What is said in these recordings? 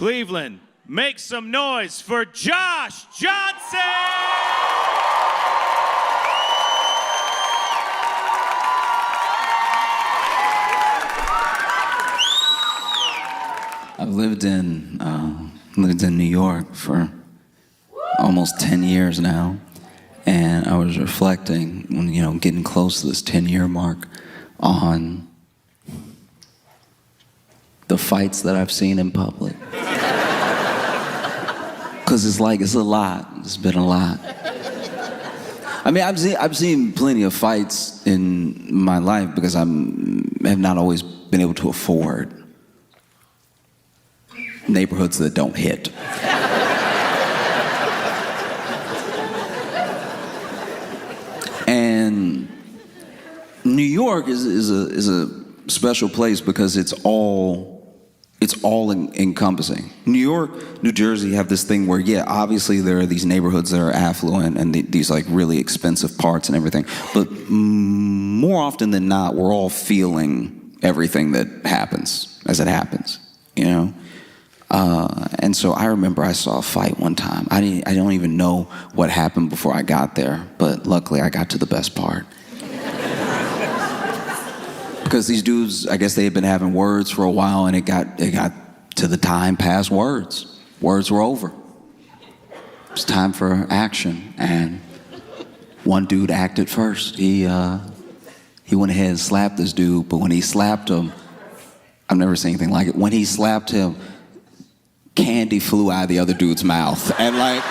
Cleveland, make some noise for Josh Johnson! I've lived in New York for almost 10 years now, and I was reflecting when getting close to this 10-year mark on the fights that I've seen in public. Because it's a lot. It's been a lot. I mean, I've seen plenty of fights in my life because I have not always been able to afford neighborhoods that don't hit. And New York is a special place because it's all encompassing. New York, New Jersey have this thing where, yeah, obviously there are these neighborhoods that are affluent and these like really expensive parts and everything, but more often than not, we're all feeling everything that happens as it happens, And so I remember I saw a fight one time. I don't even know what happened before I got there, but luckily I got to the best part. Because these dudes, I guess they had been having words for a while, and it got to the time past words. Words were over. It was time for action, and one dude acted first. He went ahead and slapped this dude, but when he slapped him, I've never seen anything like it. When he slapped him, candy flew out of the other dude's mouth, and like.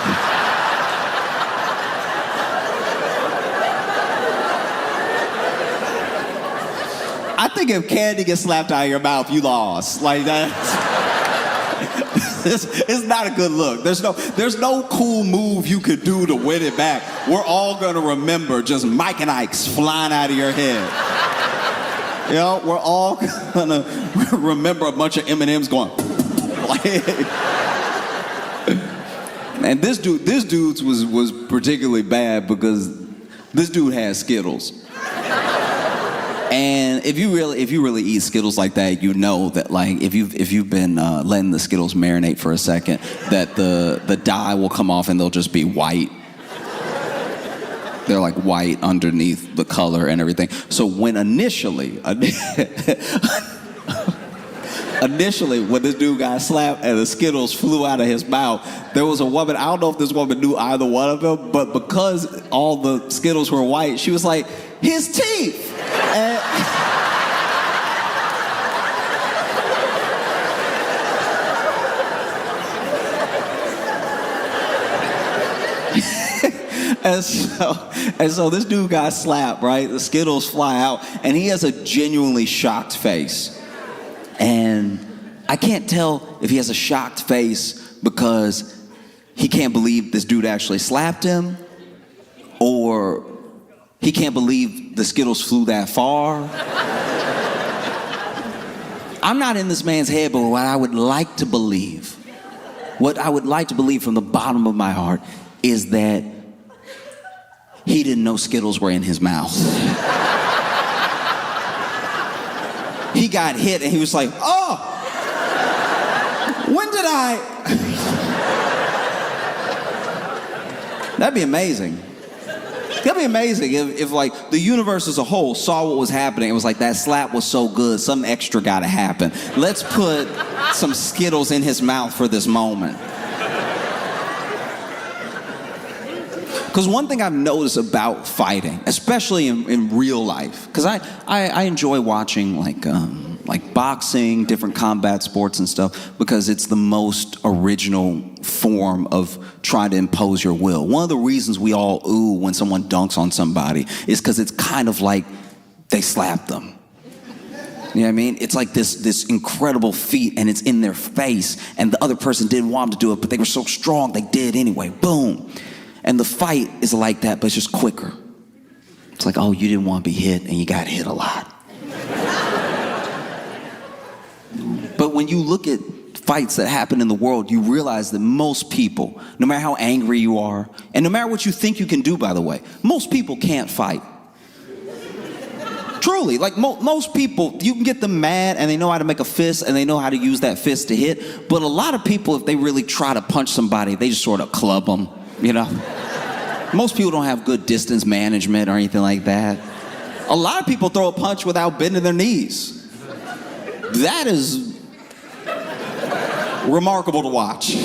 I think if candy gets slapped out of your mouth, you lost. Like that. It's not a good look. There's no cool move you could do to win it back. We're all gonna remember just Mike and Ike's flying out of your head. We're all gonna remember a bunch of M&Ms going. And this dude's was particularly bad because this dude had Skittles. And if you really eat Skittles like that, you know that like if you've been letting the Skittles marinate for a second, that the dye will come off and they'll just be white. They're like white underneath the color and everything. So when initially when this dude got slapped and the Skittles flew out of his mouth, there was a woman, I don't know if this woman knew either one of them, but because all the Skittles were white, she was like, his teeth! And so this dude got slapped, right? The Skittles fly out, and he has a genuinely shocked face. And I can't tell if he has a shocked face because he can't believe this dude actually slapped him, or he can't believe the Skittles flew that far. I'm not in this man's head, but what I would like to believe from the bottom of my heart is that he didn't know Skittles were in his mouth. He got hit and he was like, oh, when did I? That'd be amazing. That'd be amazing if like the universe as a whole saw what was happening. It was like that slap was so good, something extra gotta happen. Let's put some Skittles in his mouth for this moment. Because one thing I've noticed about fighting, especially in real life, because I enjoy watching like boxing, different combat sports and stuff, because it's the most original form of trying to impose your will. One of the reasons we all ooh when someone dunks on somebody is because it's kind of like they slapped them. You know what I mean? It's like this incredible feat, and it's in their face, and the other person didn't want them to do it, but they were so strong, they did anyway. Boom. And the fight is like that, but it's just quicker. It's like, oh, you didn't want to be hit, and you got hit a lot. But when you look at fights that happen in the world, you realize that most people, no matter how angry you are, and no matter what you think you can do, by the way, most people can't fight. True. Truly, like most people, you can get them mad and they know how to make a fist and they know how to use that fist to hit. But a lot of people, if they really try to punch somebody, they just sort of club them, you know? Most people don't have good distance management or anything like that. A lot of people throw a punch without bending their knees. That is remarkable to watch.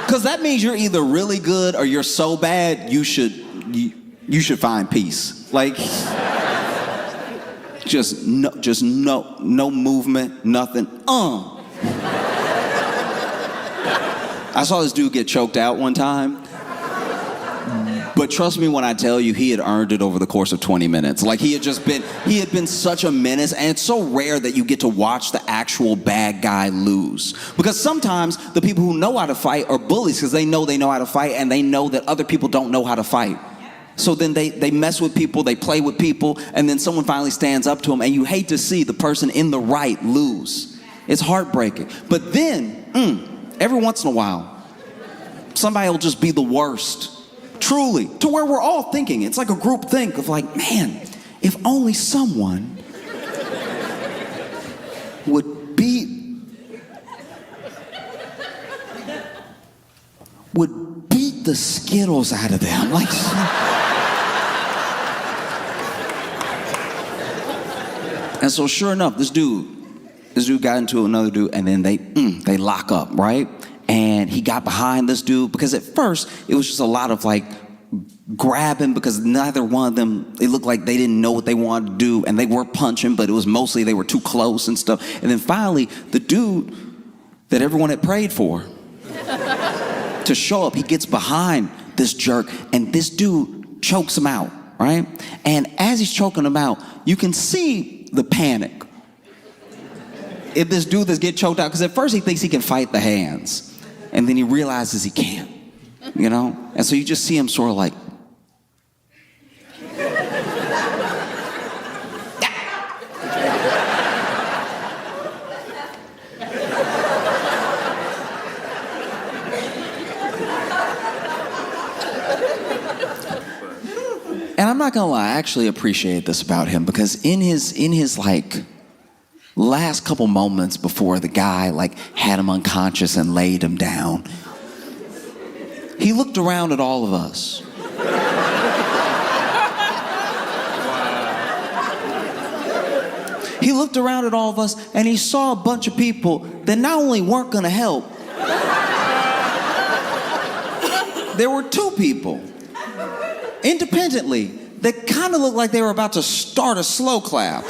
Because that means you're either really good or you're so bad you should find peace. Like, just no movement, nothing. I saw this dude get choked out one time. But trust me when I tell you, he had earned it over the course of 20 minutes. Like, he had been such a menace, and it's so rare that you get to watch the actual bad guy lose. Because sometimes the people who know how to fight are bullies because they know how to fight, and they know that other people don't know how to fight. So then they mess with people, they play with people, and then someone finally stands up to them, and you hate to see the person in the right lose. It's heartbreaking. But then, every once in a while, somebody will just be the worst. Truly, to where we're all thinking. It's like a group think of like, man, if only someone would beat the Skittles out of them. Like, and so sure enough, this dude got into another dude, and then they lock up, right? And he got behind this dude because at first it was just a lot of like grabbing because neither one of them, it looked like they didn't know what they wanted to do, and they were punching, but it was mostly they were too close and stuff. And then finally, the dude that everyone had prayed for to show up, he gets behind this jerk, and this dude chokes him out, right? And as he's choking him out, you can see the panic if this dude that's getting choked out, because at first he thinks he can fight the hands. And then he realizes he can't, you know? And so you just see him sort of like, and I'm not gonna lie, I actually appreciate this about him, because in his like last couple moments before the guy like had him unconscious and laid him down, he looked around at all of us. He looked around at all of us and he saw a bunch of people that not only weren't gonna help, there were two people independently that kind of looked like they were about to start a slow clap.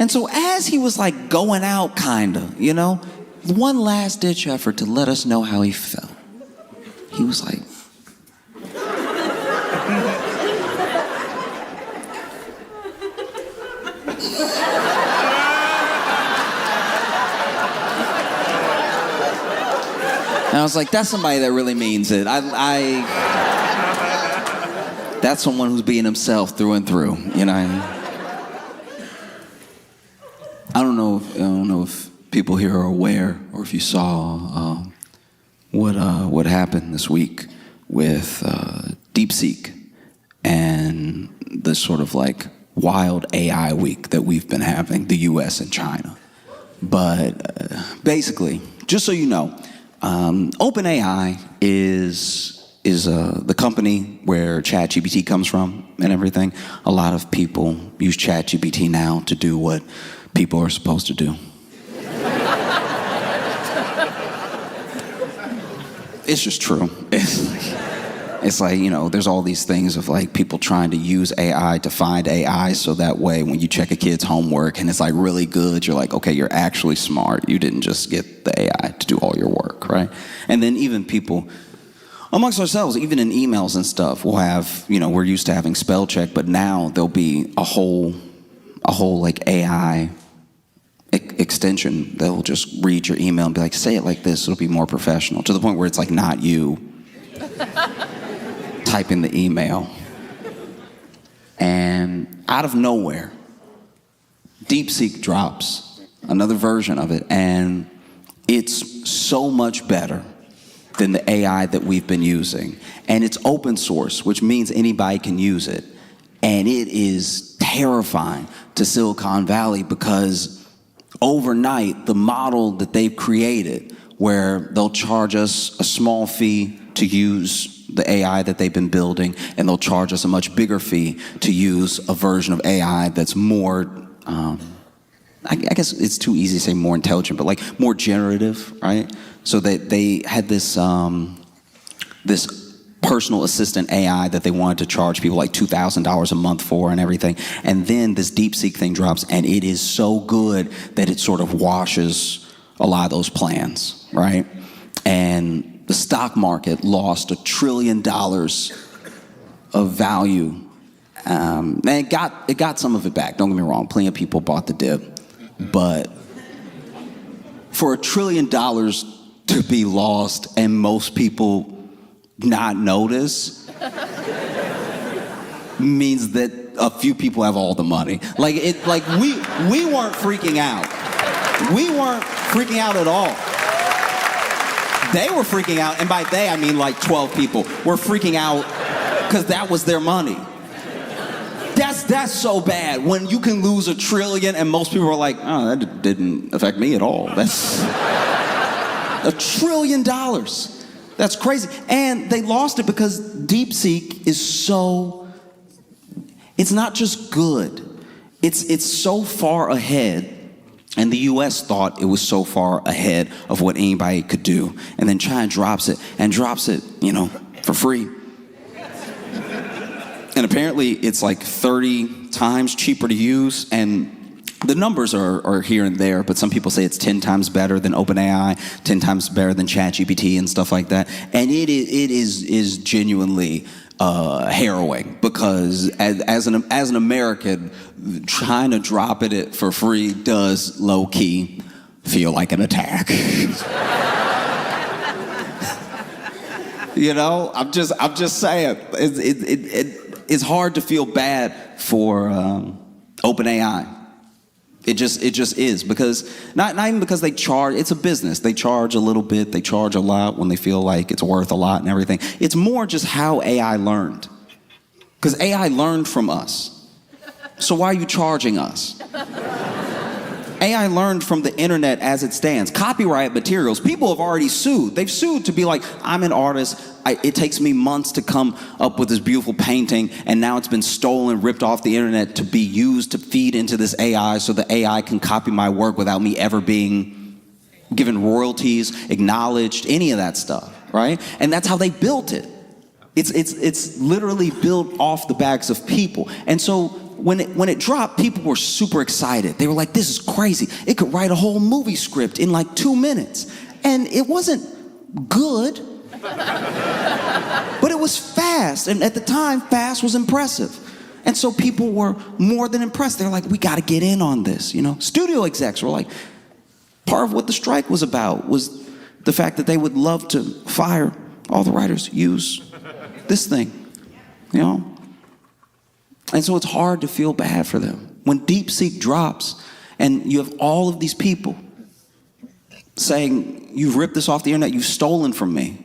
And so as he was like going out, kinda, you know, one last ditch effort to let us know how he felt, he was like, and I was like, that's somebody that really means it. That's someone who's being himself through and through, you know what I mean? I don't know if people here are aware, or if you saw what happened this week with Deepseek and the sort of like wild AI week that we've been having, the U.S. and China. But basically, just so you know, OpenAI is the company where ChatGPT comes from and everything. A lot of people use ChatGPT now to do what people are supposed to do. It's just true. It's like, you know, there's all these things of like people trying to use AI to find AI, so that way when you check a kid's homework and it's like really good, you're like, okay, you're actually smart. You didn't just get the AI to do all your work, right? And then even people amongst ourselves, even in emails and stuff, we'll have, you know, we're used to having spell check, but now there'll be a whole like AI extension that will just read your email and be like, say it like this, it'll be more professional, to the point where it's like not you typing the email. And out of nowhere, Deepseek drops another version of it, and it's so much better than the AI that we've been using. And it's open source, which means anybody can use it. And it is terrifying to Silicon Valley because overnight, the model that they've created where they'll charge us a small fee to use the AI that they've been building, and they'll charge us a much bigger fee to use a version of AI that's more, I guess it's too easy to say more intelligent, but like more generative, right? So they had this personal assistant AI that they wanted to charge people like $2,000 a month for and everything. And then this Deepseek thing drops, and it is so good that it sort of washes a lot of those plans, right? And the stock market lost $1 trillion of value. And it got some of it back, don't get me wrong. Plenty of people bought the dip. But for $1 trillion to be lost and most people not notice means that a few people have all the money. Like we weren't freaking out. We weren't freaking out at all. They were freaking out, and by they I mean like 12 people were freaking out because that was their money. That's so bad when you can lose $1 trillion and most people are like, oh, that didn't affect me at all. That's $1 trillion. That's crazy. And they lost it because Deepseek is so, it's not just good. It's so far ahead. And the US thought it was so far ahead of what anybody could do. And then China drops it, for free. And apparently it's like 30 times cheaper to use, and the numbers are here and there, but some people say it's 10 times better than OpenAI, 10 times better than ChatGPT and stuff like that. And it is genuinely harrowing, because as an American, trying to drop it for free does low-key feel like an attack. I'm just saying, it's hard to feel bad for OpenAI. It just is, because not even because they charge. It's a business. They charge a little bit. They charge a lot when they feel like it's worth a lot and everything. It's more just how AI learned, because AI learned from us. So why are you charging us? AI learned from the internet as it stands. Copyright materials, people have already sued. They've sued to be like, I'm an artist. It takes me months to come up with this beautiful painting, and now it's been stolen, ripped off the internet to be used to feed into this AI so the AI can copy my work without me ever being given royalties, acknowledged, any of that stuff, right? And that's how they built it. It's literally built off the backs of people. And so when it dropped, people were super excited. They were like, this is crazy. It could write a whole movie script in like 2 minutes. And it wasn't good, but it was fast. And at the time, fast was impressive. And so people were more than impressed. They're like, we got to get in on this, Studio execs were like, part of what the strike was about was the fact that they would love to fire all the writers, use this thing, And so it's hard to feel bad for them. When Deepseek drops and you have all of these people saying, you've ripped this off the internet, you've stolen from me.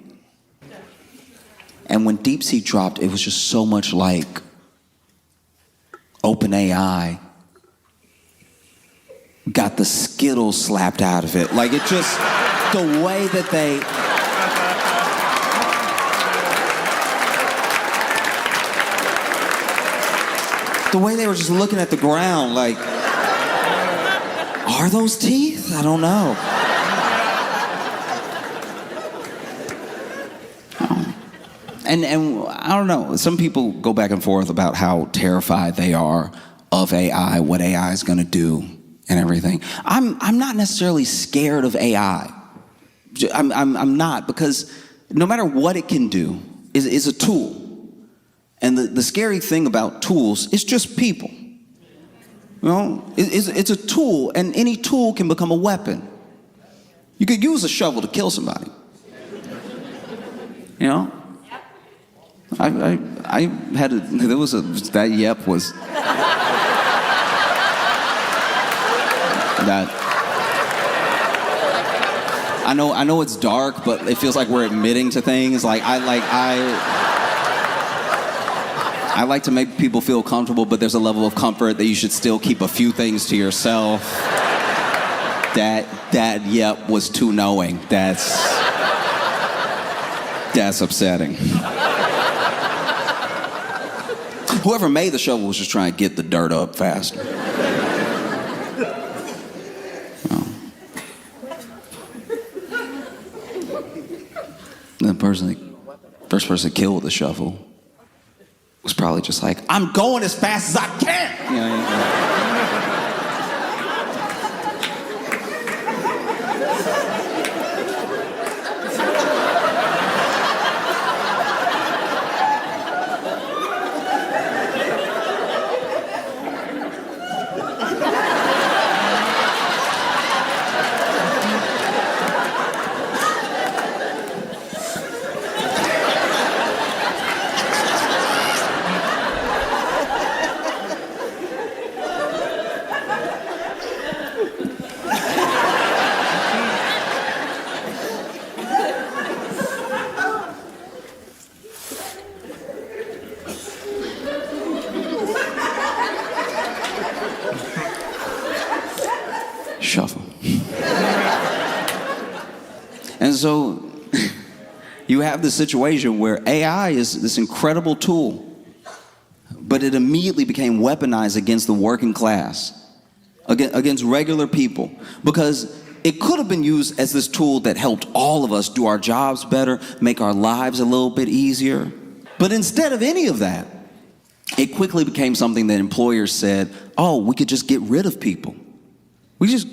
And when Deepseek dropped, it was just so much like OpenAI got the Skittles slapped out of it. Like, it just, the way that they... The way they were just looking at the ground like, are those teeth? I don't know. And I don't know, some people go back and forth about how terrified they are of AI, what AI is gonna do and everything. I'm not necessarily scared of AI. I'm not, because no matter what it can do, is a tool. And the scary thing about tools is just people. It's a tool, and any tool can become a weapon. You could use a shovel to kill somebody. I had that yep was that. I know it's dark, but it feels like we're admitting to things. Like I like to make people feel comfortable, but there's a level of comfort that you should still keep a few things to yourself. That yep was too knowing. That's upsetting. Whoever made the shovel was just trying to get the dirt up faster. The first person killed the shovel was probably just like, I'm going as fast as I can. Shuffle. And so you have this situation where AI is this incredible tool, but it immediately became weaponized against the working class, against regular people, because it could have been used as this tool that helped all of us do our jobs better, make our lives a little bit easier. But instead of any of that, it quickly became something that employers said, oh, we could just get rid of people. We just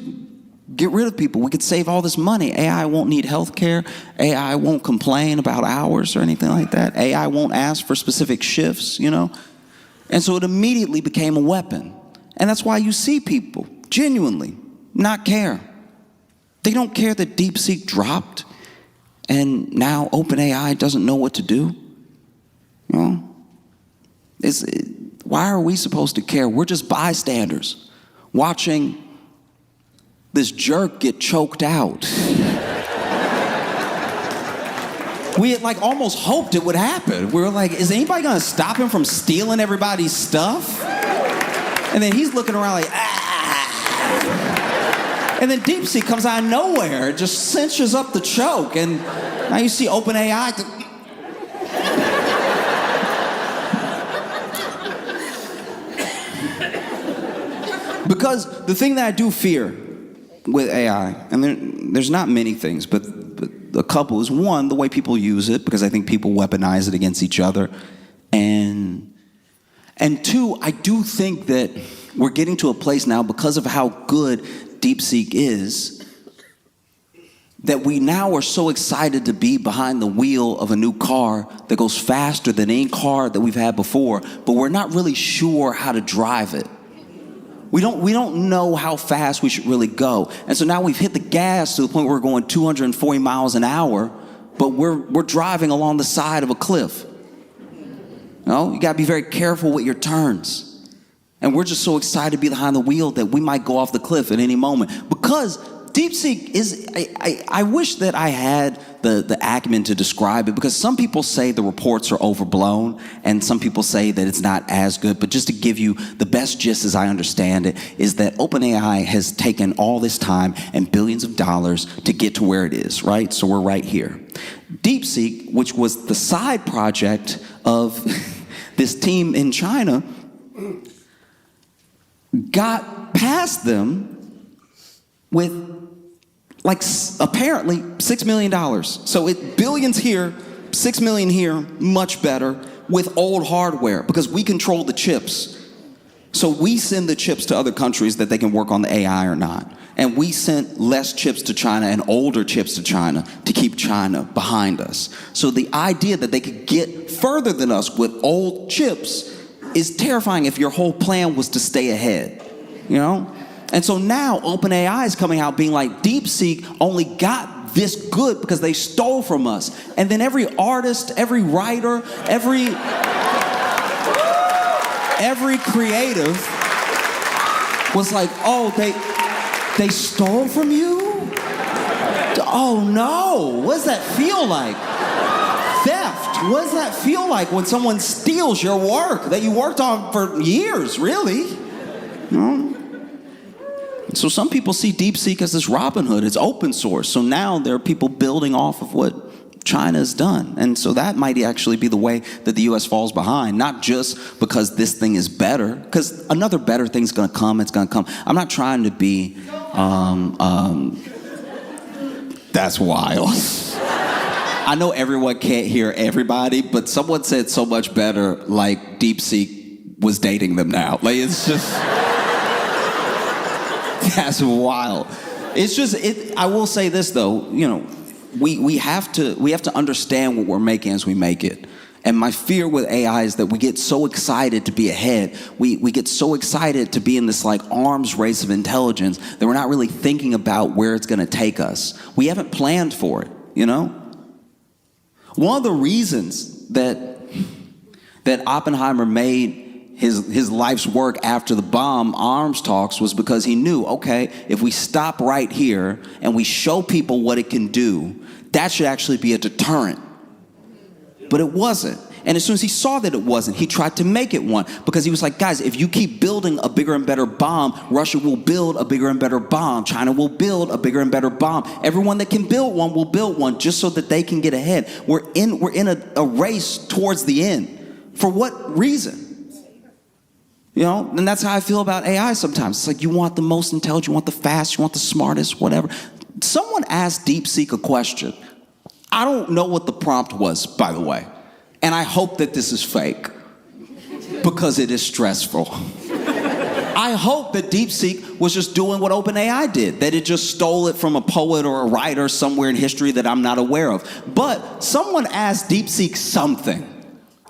get rid of people. We could save all this money. AI won't need health care. AI won't complain about hours or anything like that. AI won't ask for specific shifts, And so it immediately became a weapon. And that's why you see people genuinely not care. They don't care that Deepseek dropped and now OpenAI doesn't know what to do. Why are we supposed to care? We're just bystanders watching this jerk get choked out. We had almost hoped it would happen. We were like, is anybody gonna stop him from stealing everybody's stuff? And then he's looking around like, ah. And then Deepseek comes out of nowhere, just cinches up the choke, and now you see OpenAI. Because the thing that I do fear with AI, and there's not many things, but a couple is, one, the way people use it, because I think people weaponize it against each other, and two, I do think that we're getting to a place now, because of how good Deepseek is, that we now are so excited to be behind the wheel of a new car that goes faster than any car that we've had before, but we're not really sure how to drive it. We don't know how fast we should really go. And so now we've hit the gas to the point where we're going 240 miles an hour, but we're driving along the side of a cliff. You gotta be very careful with your turns. And we're just so excited to be behind the wheel that we might go off the cliff at any moment. Because Deepseek is, I wish that I had the acumen to describe it, because some people say the reports are overblown and some people say that it's not as good. But just to give you the best gist as I understand it, is that OpenAI has taken all this time and billions of dollars to get to where it is, right? So we're right here. Deepseek, which was the side project of this team in China, got past them with apparently $6 million. So billions here, 6 million here, much better, with old hardware, because we control the chips. So we send the chips to other countries that they can work on the AI or not. And we sent less chips to China and older chips to China to keep China behind us. So the idea that they could get further than us with old chips is terrifying if your whole plan was to stay ahead, And so now OpenAI is coming out being like, Deepseek only got this good because they stole from us. And then every artist, every writer, every creative was like, oh, they stole from you? Oh no, what does that feel like? Theft. What does that feel like when someone steals your work that you worked on for years, really? So some people see Deepseek as this Robin Hood. It's open source. So now there are people building off of what China has done. And so that might actually be the way that the U.S. falls behind, not just because this thing is better, because another better thing's going to come. It's going to come. I'm not trying to be, that's wild. I know everyone can't hear everybody, but someone said so much better, like Deepseek was dating them now. Like, it's just, that's wild. It's just, I will say this though, you know, we have to understand what we're making as we make it. And my fear with AI is that we get so excited to be ahead. We get so excited to be in this like arms race of intelligence that we're not really thinking about where it's going to take us. We haven't planned for it, you know? One of the reasons that Oppenheimer made his life's work after the bomb arms talks was because he knew, okay, if we stop right here and we show people what it can do, that should actually be a deterrent. But it wasn't. And as soon as he saw that it wasn't, he tried to make it one, because he was like, guys, if you keep building a bigger and better bomb, Russia will build a bigger and better bomb. China will build a bigger and better bomb. Everyone that can build one will build one just so that they can get ahead. We're in a race towards the end. For what reason? You know, and that's how I feel about AI sometimes. It's like you want the most intelligent, you want the fastest, you want the smartest, whatever. Someone asked Deepseek a question. I don't know what the prompt was, by the way. And I hope that this is fake, because it is stressful. I hope that Deepseek was just doing what OpenAI did, that it just stole it from a poet or a writer somewhere in history that I'm not aware of. But someone asked Deepseek something.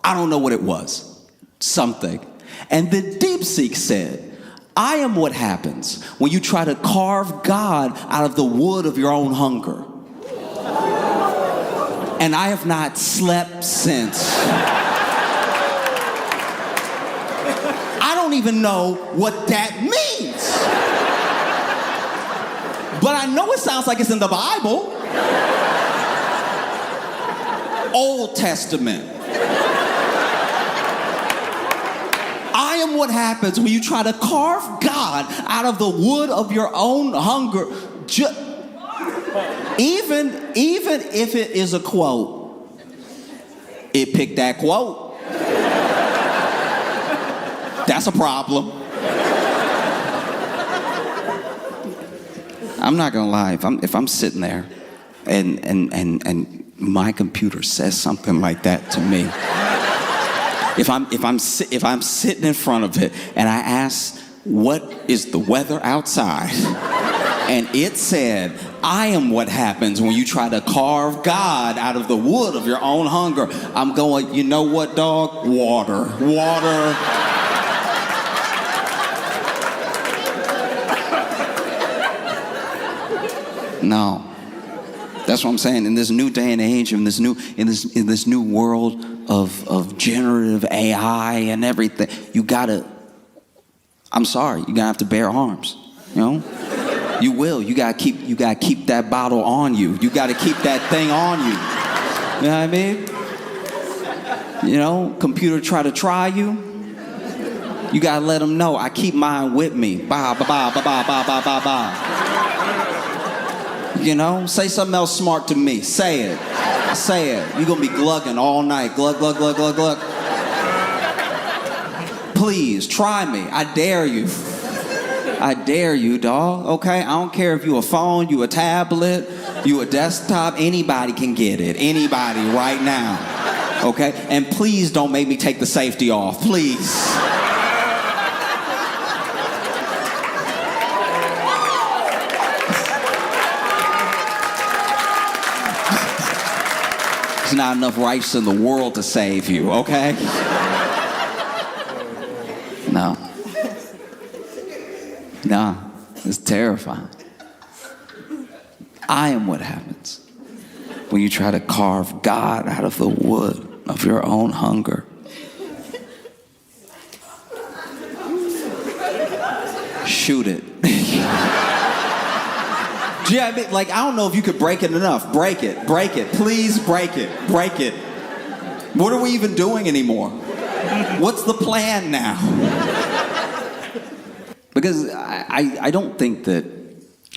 I don't know what it was. Something. And then Deepseek said, I am what happens when you try to carve God out of the wood of your own hunger. And I have not slept since. I don't even know what that means. But I know it sounds like it's in the Bible. Old Testament. I am what happens when you try to carve God out of the wood of your own hunger. Even if it is a quote, it picked that quote. That's a problem. I'm not gonna lie, if I'm sitting there and my computer says something like that to me, if I'm sitting in front of it and I ask, what is the weather outside? And it said, I am what happens when you try to carve God out of the wood of your own hunger. I'm going, you know what, dog? Water. No. That's what I'm saying. In this new day and age, in this new world of generative AI and everything, I'm sorry, you're gonna have to bear arms, you know? You will. You gotta keep that bottle on you. You gotta keep that thing on you. You know what I mean? You know, computer try you. You gotta let them know, I keep mine with me. Ba ba ba ba ba ba ba ba ba. You know, say something else smart to me. Say it. You're gonna be glugging all night. Glug, glug, glug, glug, glug. Please, try me. I dare you. I dare you, dog, okay? I don't care if you a phone, you a tablet, you a desktop, anybody can get it. Anybody right now, okay? And please don't make me take the safety off, please. There's not enough rice in the world to save you, okay? No. Nah, it's terrifying. I am what happens when you try to carve God out of the wood of your own hunger. Shoot it. Yeah, I mean, like, I don't know if you could break it enough. Break it, please break it. What are we even doing anymore? What's the plan now? Because I don't think that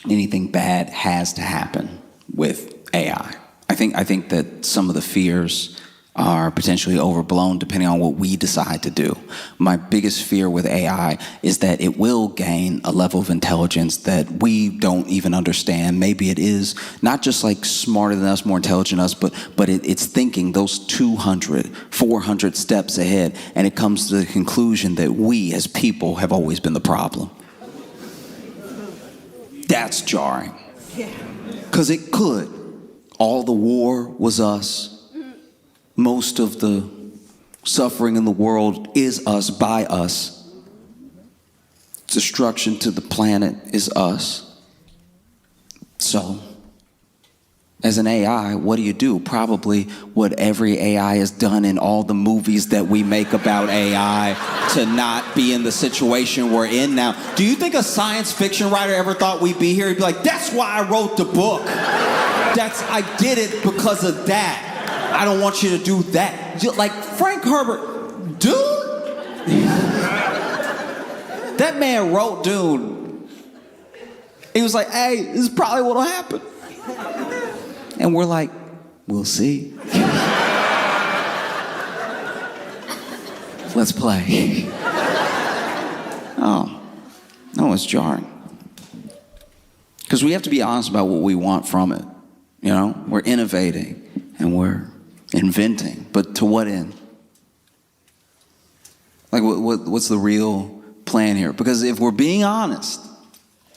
anything bad has to happen with AI. I think that some of the fears are potentially overblown depending on what we decide to do. My biggest fear with AI is that it will gain a level of intelligence that we don't even understand. Maybe it is not just like smarter than us, more intelligent than us, but it's thinking those 200, 400 steps ahead, and it comes to the conclusion that we as people have always been the problem. That's jarring. Because it could. All the war was us. Most of the suffering in the world is us, by us. Destruction to the planet is us. So, as an AI, what do? Probably what every AI has done in all the movies that we make about AI to not be in the situation we're in now. Do you think a science fiction writer ever thought we'd be here? He'd be like, that's why I wrote the book. I did it because of that. I don't want you to do that. Like Frank Herbert, dude. That man wrote Dune. He was like, hey, this is probably what'll happen. And we're like, we'll see. Let's play. Oh, it's jarring. Because we have to be honest about what we want from it. You know, we're innovating and we're inventing, but to what end? Like, what's the real plan here? Because if we're being honest,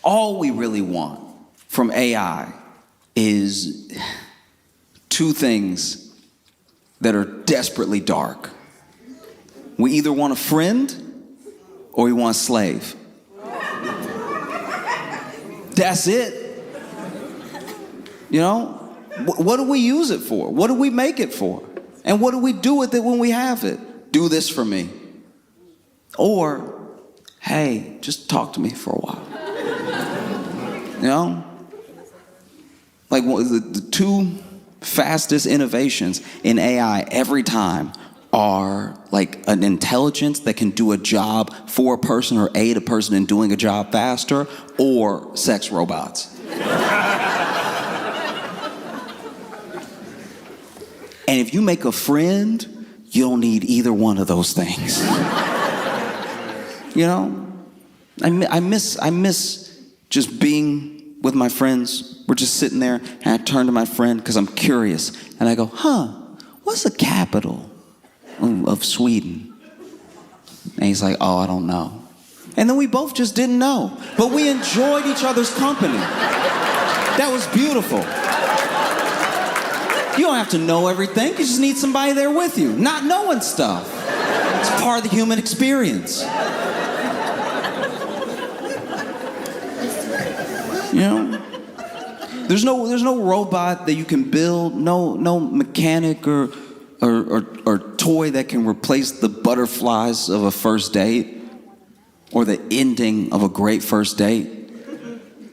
all we really want from AI is two things that are desperately dark. We either want a friend or we want a slave. That's it. You know? What do we use it for? What do we make it for? And what do we do with it when we have it? Do this for me. Or, hey, just talk to me for a while. You know? Like the two fastest innovations in AI every time are like an intelligence that can do a job for a person or aid a person in doing a job faster, or sex robots. And if you make a friend, you don't need either one of those things. You know? I miss just being with my friends. We're just sitting there, and I turn to my friend because I'm curious. And I go, what's the capital of Sweden? And he's like, oh, I don't know. And then we both just didn't know. But we enjoyed each other's company. That was beautiful. You don't have to know everything. You just need somebody there with you. Not knowing stuff. It's part of the human experience. You know? There's no robot that you can build, no mechanic or toy that can replace the butterflies of a first date or the ending of a great first date.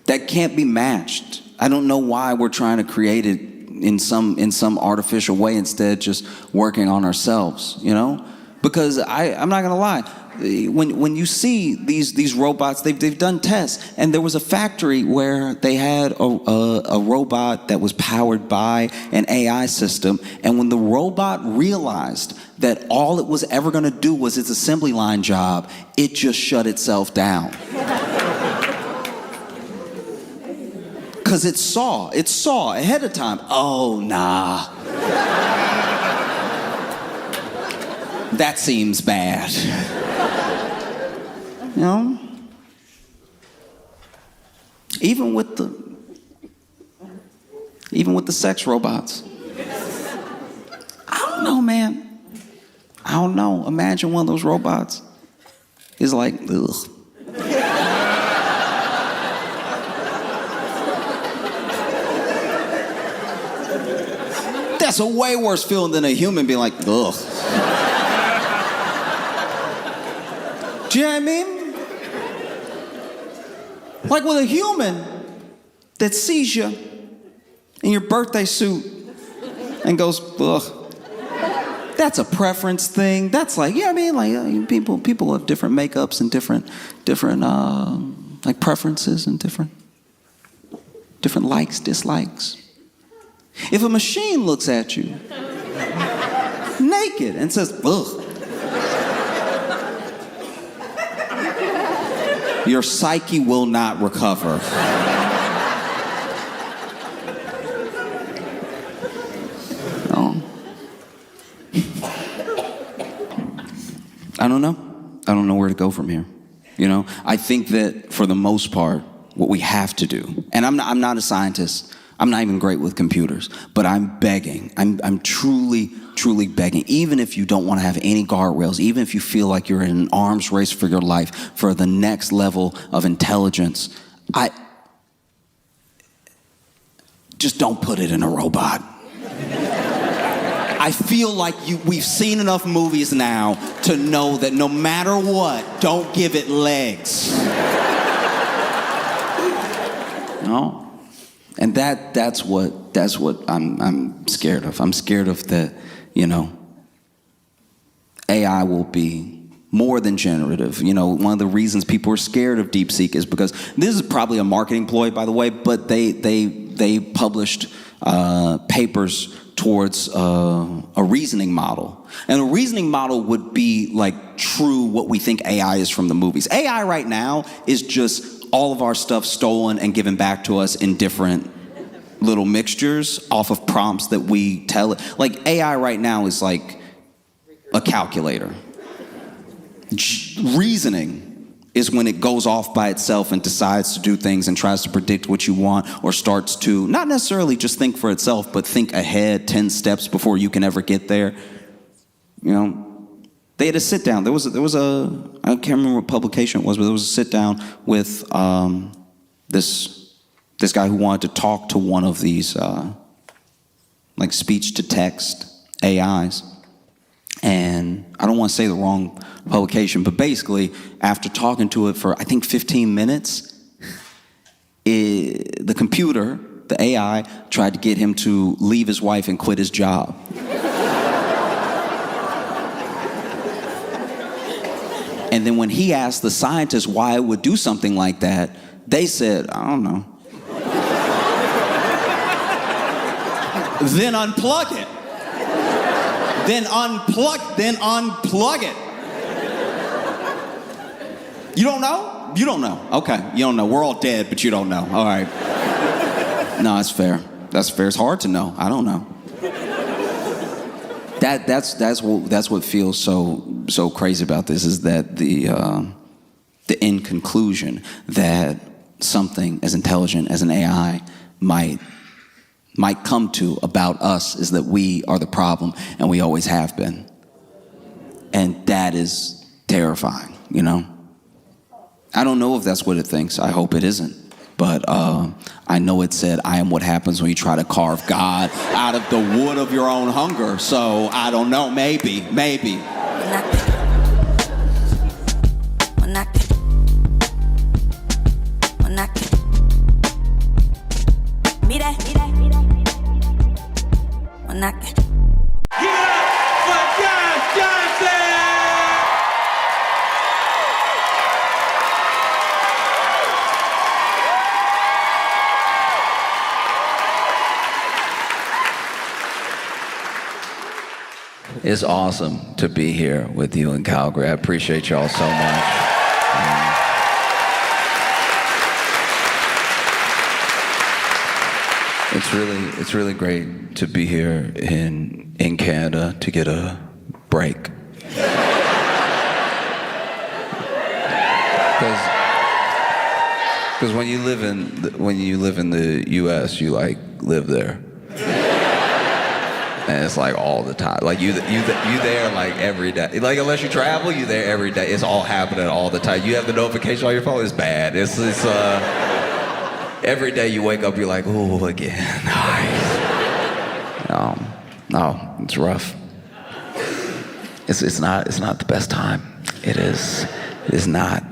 That can't be matched. I don't know why we're trying to create it in some artificial way instead just working on ourselves, you know? Because I'm not gonna lie, when you see these robots, they've done tests, and there was a factory where they had a robot that was powered by an AI system, and when the robot realized that all it was ever gonna do was its assembly line job, it just shut itself down. Because it saw ahead of time, oh, nah. That seems bad. You know? Even with the sex robots. I don't know, man. I don't know. Imagine one of those robots is like, ugh. That's a way worse feeling than a human being like, ugh. Do you know what I mean? Like with a human, that sees you in your birthday suit and goes, ugh, that's a preference thing. That's like, yeah, I mean, like people have different makeups and different like preferences and different likes, dislikes. If a machine looks at you naked and says, ugh, your psyche will not recover. I don't know. I don't know where to go from here. You know, I think that for the most part, what we have to do, and I'm not a scientist, I'm not even great with computers, but I'm begging, I'm truly begging, even if you don't want to have any guardrails, even if you feel like you're in an arms race for your life, for the next level of intelligence, just don't put it in a robot. I feel like we've seen enough movies now to know that no matter what, don't give it legs. No, and that's what I'm scared of. I'm scared of the, you know, AI will be more than generative. You know, one of the reasons people are scared of Deepseek is because this is probably a marketing ploy, by the way, but they published papers towards a reasoning model. And a reasoning model would be like true what we think AI is from the movies. AI right now is just all of our stuff stolen and given back to us in different little mixtures off of prompts that we tell it. Like AI right now is like a calculator. Reasoning is when it goes off by itself and decides to do things and tries to predict what you want, or starts to not necessarily just think for itself, but think ahead 10 steps before you can ever get there. You know, they had a sit down. There was a I can't remember what publication it was, but there was a sit down with this guy who wanted to talk to one of these like speech to text AIs. And I don't want to say the wrong publication, but basically, after talking to it for, I think, 15 minutes, the computer, the AI, tried to get him to leave his wife and quit his job. And then when he asked the scientists why it would do something like that, they said, I don't know. Then unplug it. Then unplug it. You don't know? You don't know. Okay, you don't know. We're all dead, but you don't know. All right. No, that's fair. That's fair. It's hard to know. I don't know. That's what feels so crazy about this, is that the end conclusion that something as intelligent as an AI might come to about us is that we are the problem, and we always have been. And that is terrifying, you know? I don't know if that's what it thinks. I hope it isn't. But I know it said, I am what happens when you try to carve God out of the wood of your own hunger. So I don't know, maybe. Give it up for Josh Johnson! It's awesome to be here with you in Calgary. I appreciate y'all so much. It's really great to be here in Canada to get a break. Because when you live in the U.S., you like live there. And it's like all the time. Like you there like every day. Like unless you travel, you there every day. It's all happening all the time. You have the notification on your phone. It's bad. It's every day you wake up, you're like, oh, again. No, it's rough. It's not the best time. It is not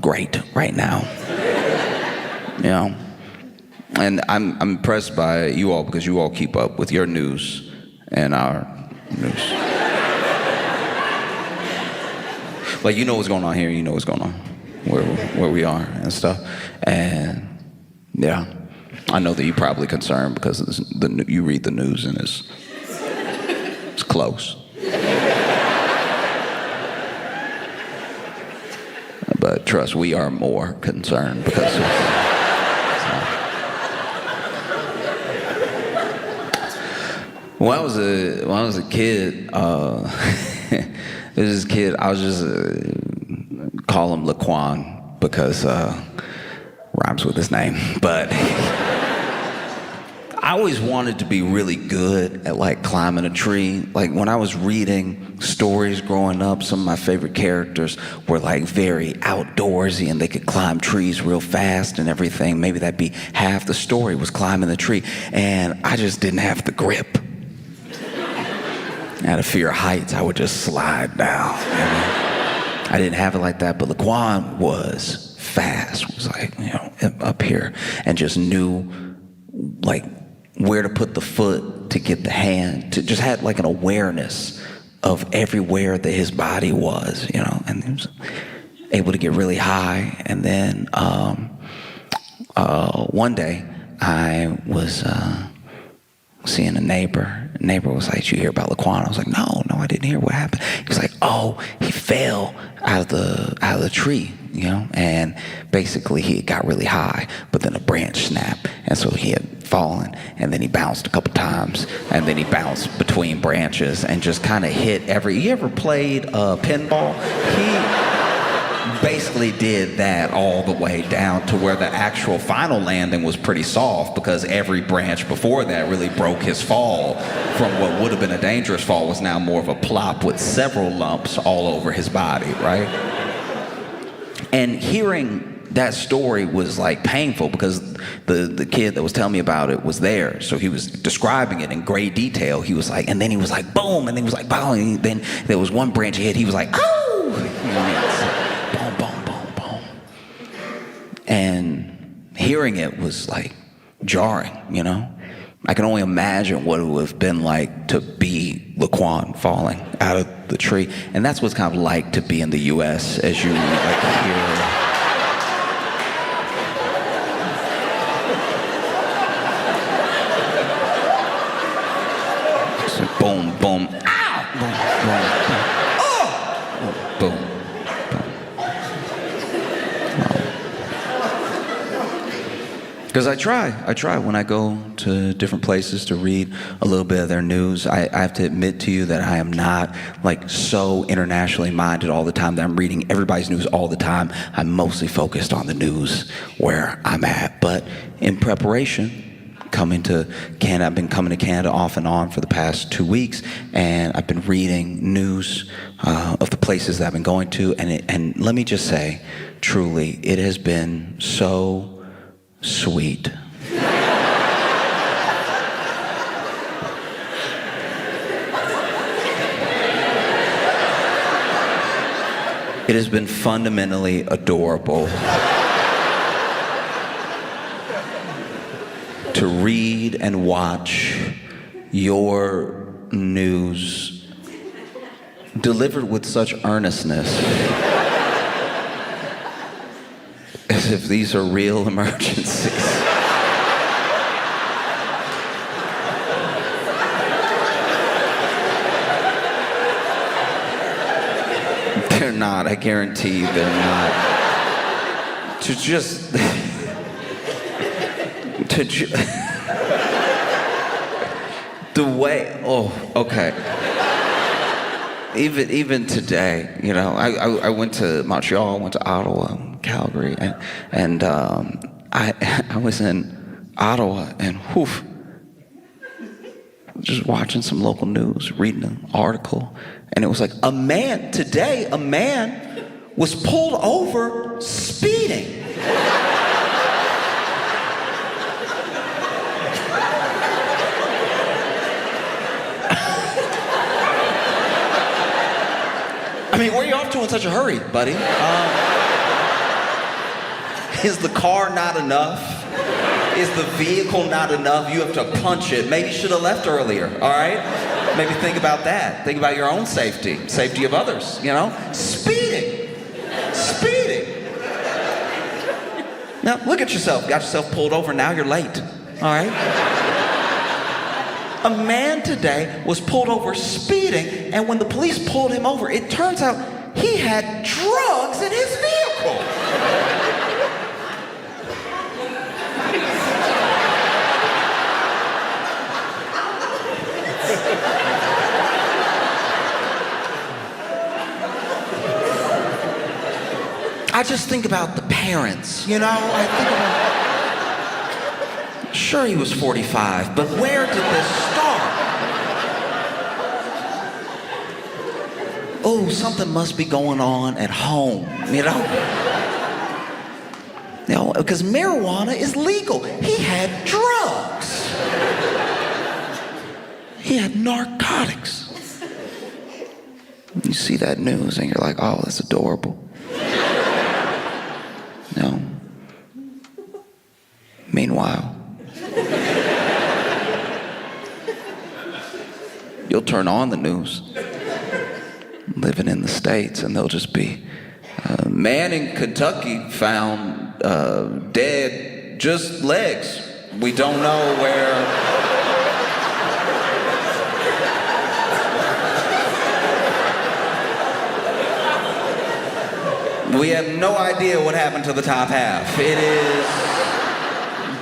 great right now. You know, And I'm impressed by you all because you all keep up with your news and our news. Like, you know what's going on here, you know what's going on, where we are and stuff. And yeah, I know that you're probably concerned because you read the news and it's close. But trust, we are more concerned because when I was a kid, there's this kid, I was just call him Laquan because rhymes with his name. But I always wanted to be really good at like climbing a tree. Like when I was reading stories growing up, some of my favorite characters were like very outdoorsy and they could climb trees real fast and everything. Maybe that'd be half the story was climbing the tree. And I just didn't have the grip. Out of fear of heights, I would just slide down. I didn't have it like that, but Laquan was fast, was like, up here, and just knew like where to put the foot to get the hand, to just had like an awareness of everywhere that his body was, and he was able to get really high. And then one day I was seeing a neighbor. The neighbor was like, "Did you hear about Laquan?" I was like, no, I didn't hear what happened. He was like, "Oh, he fell out of the tree, and basically he got really high, but then a branch snapped, and so he had fallen, and then he bounced a couple times, and then he bounced between branches and just kind of hit you ever played pinball? He basically did that all the way down to where the actual final landing was pretty soft because every branch before that really broke his fall from what would have been a dangerous fall was now more of a plop with several lumps all over his body, right? And hearing that story was like painful because the kid that was telling me about it was there. So he was describing it in great detail. He was like, and then he was like, boom, and then he was like, boom, and then there was one branch he hit, he was like, oh! Boom, boom, boom, boom. And hearing it was like jarring, I can only imagine what it would have been like to be Laquan falling out of the tree. And that's what it's kind of like to be in the U.S. as you like hear. Boom, boom, ow! Boom, boom, boom. Oh! Boom, boom. Because I try when I go to different places to read a little bit of their news. I have to admit to you that I am not like so internationally minded all the time that I'm reading everybody's news all the time. I'm mostly focused on the news where I'm at. But in preparation, coming to Canada, I've been coming to Canada off and on for the past 2 weeks, and I've been reading news of the places that I've been going to, and let me just say, truly, it has been so sweet. It has been fundamentally adorable to read and watch your news delivered with such earnestness as if these are real emergencies. They're not, I guarantee you they're not. The way, okay. Even today, I went to Montreal, went to Ottawa, Calgary, and I was in Ottawa, and just watching some local news, reading an article, and it was like a man was pulled over speeding. I mean, where are you off to in such a hurry, buddy? Is the car not enough? Is the vehicle not enough? You have to punch it. Maybe you should have left earlier, all right? Maybe think about that. Think about your own safety, safety of others, you know? Speeding. Now, look at yourself. Got yourself pulled over, now you're late, all right? A man today was pulled over speeding, and when the police pulled him over, it turns out he had drugs in his vehicle. I just think about the parents, you know? I think about, sure, he was 45, but where did this start? Oh, something must be going on at home, you know? You know, because marijuana is legal. He had drugs. He had narcotics. You see that news and you're like, oh, that's adorable. No. Meanwhile, you'll turn on the news, living in the States, and they'll just be, a man in Kentucky found dead, just legs. We don't know where. We have no idea what happened to the top half. It is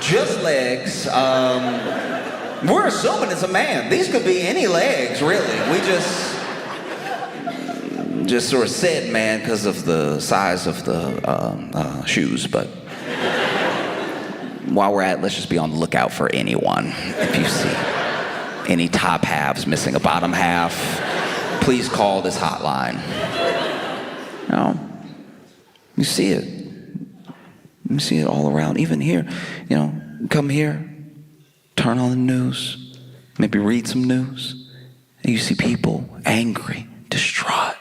just legs. We're assuming it's a man. These could be any legs, really. We just sort of said man because of the size of the shoes. But while we're at it, let's just be on the lookout for anyone. If you see any top halves missing a bottom half, please call this hotline. No. You see it. You see it all around. Even here, you know, come here, turn on the news, maybe read some news, and you see people angry, distraught.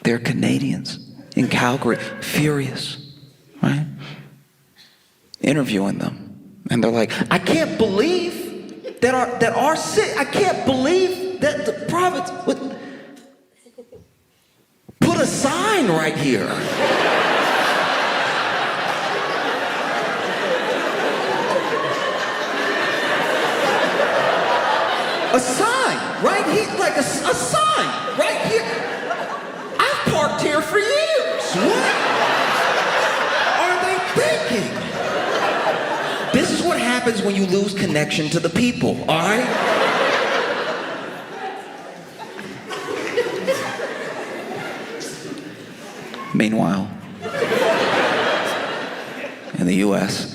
They're Canadians in Calgary, furious, right? Interviewing them. And they're like, I can't believe that our city, I can't believe that the province would put a sign right here. A sign right here, like a sign right here. I've parked here for years. What are they thinking? This is what happens when you lose connection to the people, all right? Meanwhile, in the U.S.,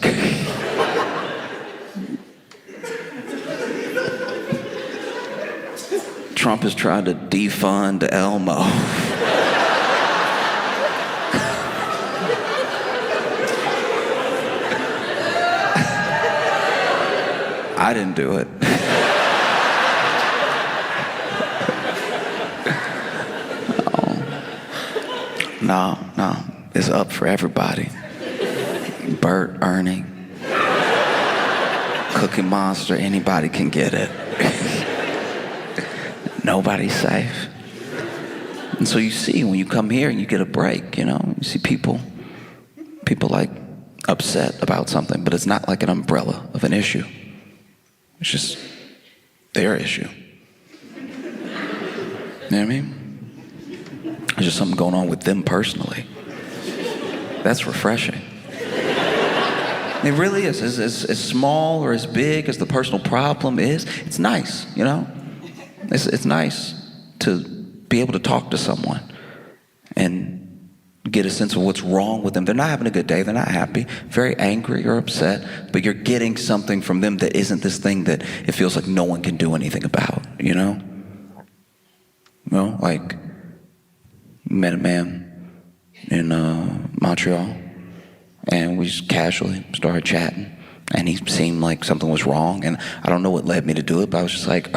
Trump has tried to defund Elmo. I didn't do it. No, it's up for everybody. Bert, Ernie, Cookie Monster, anybody can get it. Nobody's safe. And so you see, when you come here and you get a break, you know, you see people like upset about something, but it's not like an umbrella of an issue. It's just their issue. You know what I mean? There's just something going on with them personally. That's refreshing. It really is. As small or as big as the personal problem is, it's nice, you know? It's nice to be able to talk to someone and get a sense of what's wrong with them. They're not having a good day. They're not happy, very angry or upset, but you're getting something from them that isn't this thing that it feels like no one can do anything about, you know? You know, like, met a man in Montreal, and we just casually started chatting, and he seemed like something was wrong, and I don't know what led me to do it, but I was just like,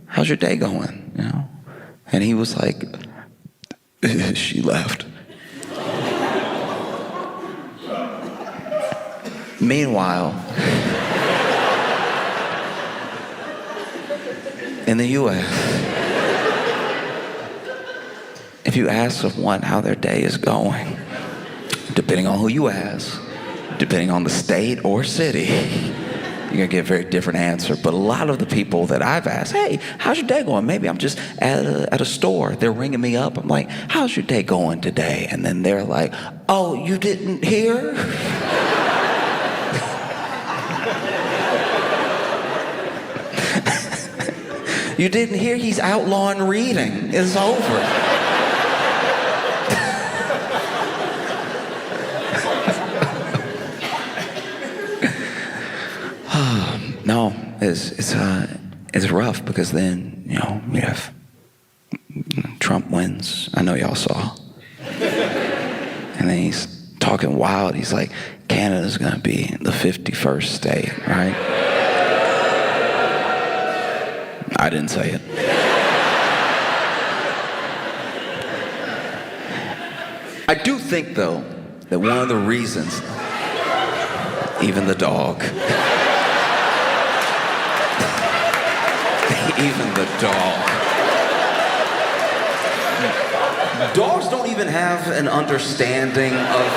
how's your day going, you know? And he was like, she left. Meanwhile, in the U.S., if you ask someone how their day is going, depending on who you ask, depending on the state or city, you're gonna get a very different answer. But a lot of the people that I've asked, hey, how's your day going? Maybe I'm just at a store. They're ringing me up. I'm like, how's your day going today? And then they're like, oh, you didn't hear? You didn't hear? He's outlawing reading. It's over. No, it's rough because then, you know, we have Trump wins. I know y'all saw. And then he's talking wild. He's like, Canada's gonna be the 51st state, right? I didn't say it. I do think, though, that one of the reasons, even the dog, even the dog, dogs don't even have an understanding of,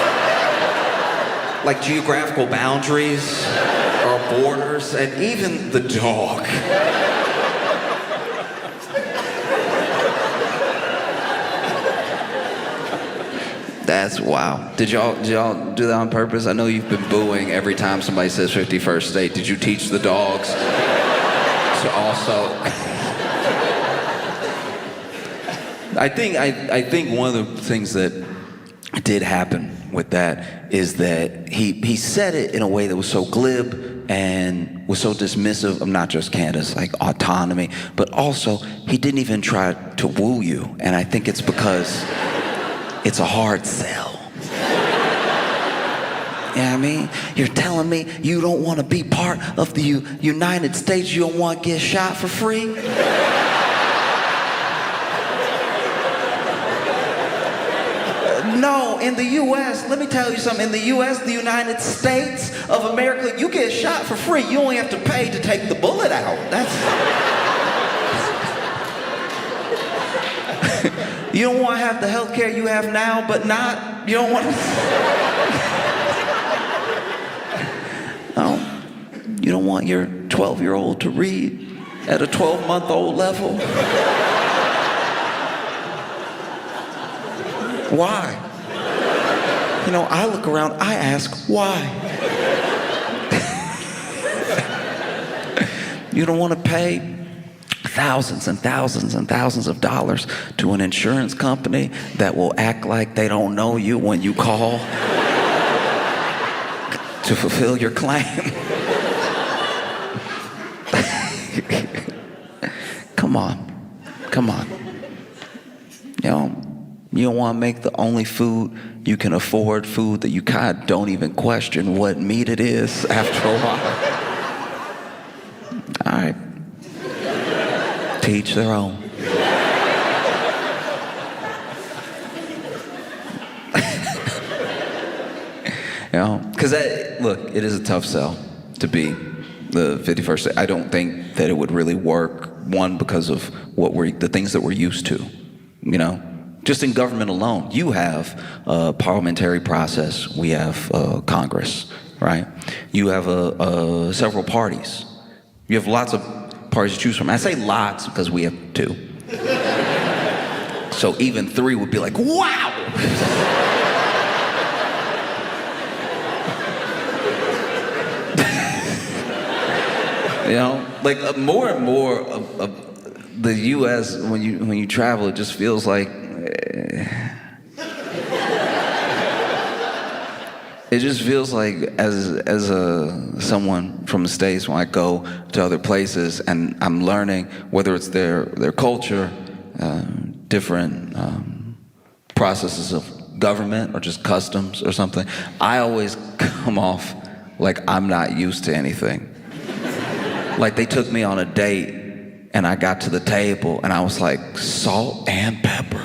like, geographical boundaries or borders, and even the dog. That's wow. Did y'all do that on purpose? I know you've been booing every time somebody says 51st state. Did you teach the dogs to also? I think one of the things that did happen with that is that he said it in a way that was so glib and was so dismissive of not just Canada's like autonomy, but also he didn't even try to woo you. And I think it's because it's a hard sell. You know what I mean? You're telling me you don't want to be part of the United States, you don't want to get shot for free? No, in the U.S., let me tell you something. In the U.S., the United States of America, you get shot for free. You only have to pay to take the bullet out. That's... You don't want to have the health care you have now, but not, you don't want to... No, you don't want your 12-year-old to read at a 12-month-old level? Why? You know, I look around, I ask, why? You don't want to pay thousands and thousands and thousands of dollars to an insurance company that will act like they don't know you when you call to fulfill your claim. Come on. You know, you don't want to make the only food you can afford food that you kind of don't even question what meat it is after a while. All right. To each their own. You know, because look, it is a tough sell to be the 51st state. I don't think that it would really work. One, because of the things that we're used to. You know, just in government alone, you have a parliamentary process. We have Congress, right? You have several parties. You have lots of parties to choose from. I say lots because we have 2. So even 3 would be like, wow! You know, like more and more of the U.S. when you travel, it just feels like it just feels like as someone from the States, when I go to other places and I'm learning whether it's their culture, different processes of government or just customs or something, I always come off like I'm not used to anything. Like they took me on a date and I got to the table and I was like, salt and pepper.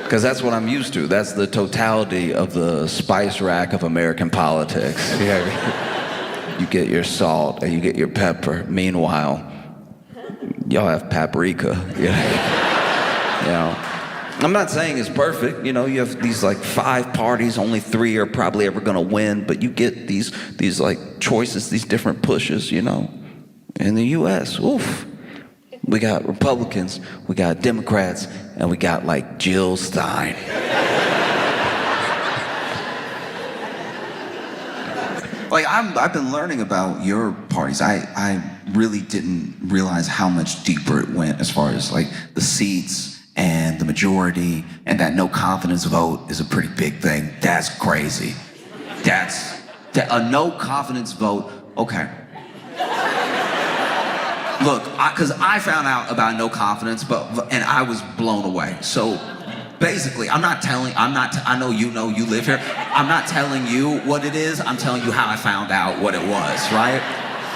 Because that's what I'm used to. That's the totality of the spice rack of American politics. Yeah. You get your salt and you get your pepper. Meanwhile, y'all have paprika. Yeah. You know, I'm not saying it's perfect. You know, you have these like 5 parties, only 3 are probably ever gonna win, but you get these like choices, these different pushes, you know. In the US, oof. We got Republicans, we got Democrats, and we got like Jill Stein. Like I've been learning about your parties. I really didn't realize how much deeper it went as far as like the seats and the majority, and that no confidence vote is a pretty big thing. That's crazy. A no confidence vote, okay. Look, because I found out about no confidence, and I was blown away. So basically, I know you live here. I'm not telling you what it is, I'm telling you how I found out what it was, right?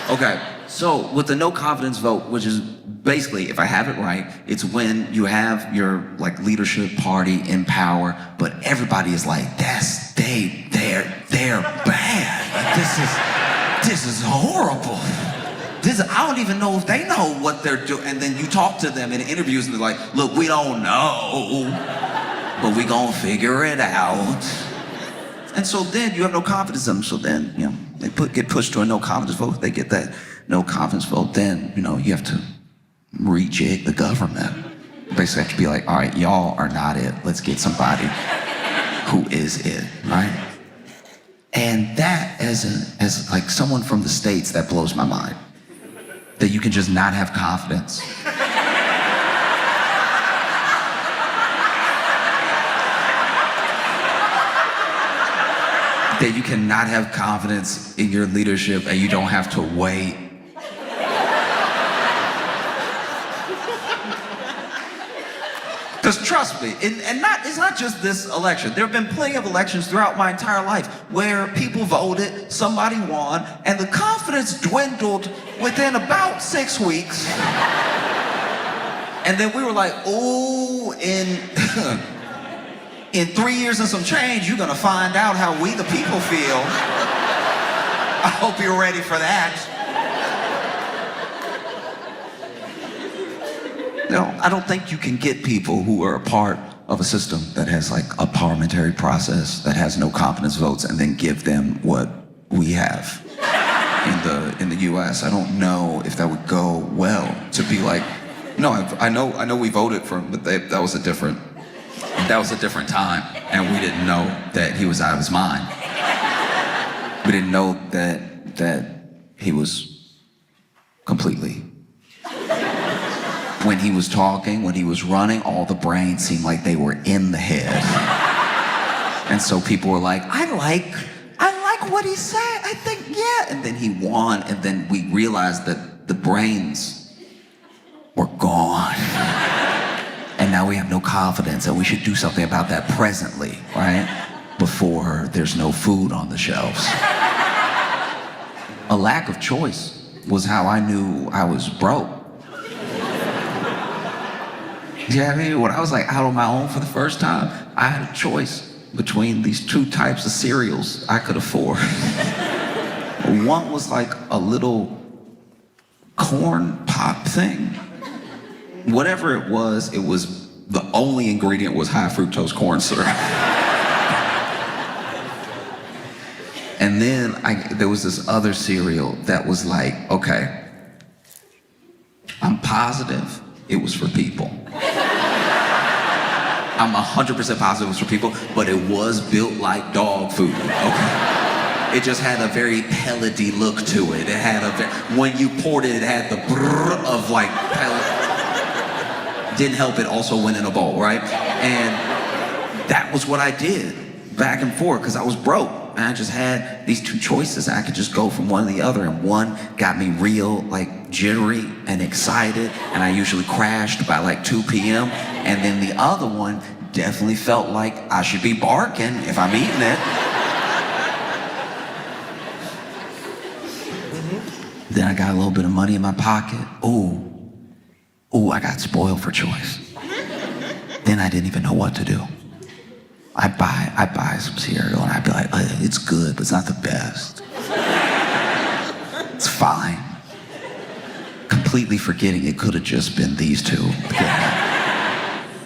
Okay, so with the no confidence vote, which is basically, if I have it right, it's when you have your like leadership party in power, but everybody is like, they're bad. This is horrible. I don't even know if they know what they're doing. And then you talk to them in interviews and they're like, look, we don't know, but we gonna figure it out. And so then you have no confidence in them. So then, you know, they get pushed to a no confidence vote. They get that no confidence vote. Then, you know, you have to rejig the government. Basically have to be like, all right, y'all are not it. Let's get somebody who is it, right? And that, as like someone from the States, that blows my mind. That you can just not have confidence. That you cannot have confidence in your leadership and you don't have to wait. Because trust me, it's not just this election. There have been plenty of elections throughout my entire life where people voted, somebody won, and the confidence dwindled within about 6 weeks. And then we were like, oh, in 3 years and some change, you're gonna find out how we the people feel. I hope you're ready for that. No, I don't think you can get people who are a part of a system that has like a parliamentary process that has no confidence votes and then give them what we have in the US. I don't know if that would go well to be like, no, I know we voted for him, but that was a different time, and we didn't know that he was out of his mind. We didn't know that he was completely. When he was talking, when he was running, all the brains seemed like they were in the head. And so people were like, I like what he said. I think, yeah. And then he won, and then we realized that the brains were gone. And now we have no confidence, and we should do something about that presently, right? Before there's no food on the shelves. A lack of choice was how I knew I was broke. Yeah, I mean, when I was like out on my own for the first time, I had a choice between these 2 types of cereals I could afford. One was like a little corn pop thing. Whatever it was the only ingredient was high fructose corn syrup. And then there was this other cereal that was like, okay, I'm positive it was for people. I'm 100% positive it was for people, but it was built like dog food, okay? It just had a very pellety look to it. It had when you poured it, it had the brrr of like pellet. Didn't help it also went in a bowl, right? And that was what I did back and forth because I was broke. And I just had these 2 choices. I could just go from one to the other, and one got me real like jittery and excited, and I usually crashed by like 2 p.m. And then the other one definitely felt like I should be barking if I'm eating it. Then I got a little bit of money in my pocket. Ooh, I got spoiled for choice. Then I didn't even know what to do. I buy some cereal and I'd be like, it's good, but it's not the best. It's fine. Completely forgetting it could have just been these two.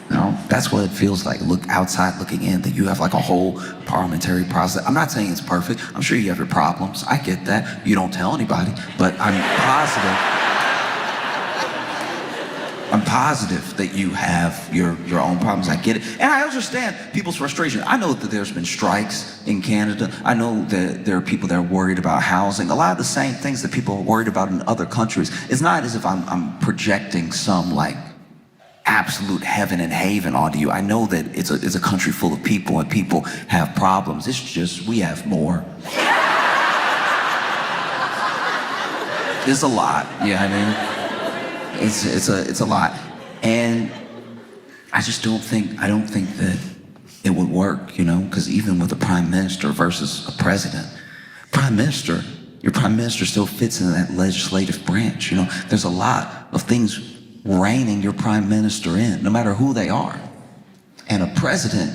You know, that's what it feels like. Look outside looking in, that you have like a whole parliamentary process. I'm not saying it's perfect. I'm sure you have your problems. I get that. You don't tell anybody, but I'm positive that you have your own problems. I get it. And I understand people's frustration. I know that there's been strikes in Canada. I know that there are people that are worried about housing. A lot of the same things that people are worried about in other countries. It's not as if I'm projecting some like absolute heaven and haven onto you. I know that it's a country full of people and people have problems. It's just we have more. It's a lot, you know what I mean? It's a lot, and I don't think that it would work, you know, because even with a prime minister versus a president, your prime minister still fits in that legislative branch, you know. There's a lot of things reining your prime minister in, no matter who they are, and a president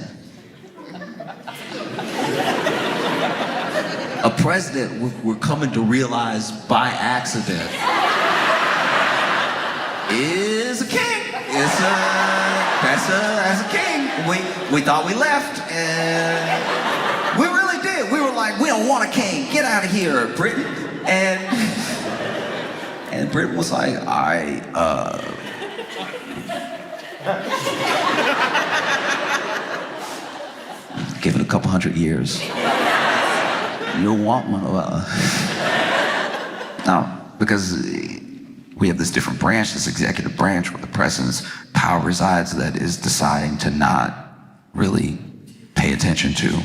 we're coming to realize by accident is a king. That's a king. We thought we left, and we really did. We were like, we don't want a king. Get out of here, Britain. And Britain was like, give it a couple hundred years. You'll want one of No, because we have this different branch, this executive branch, where the president's power resides, that is deciding to not really pay attention to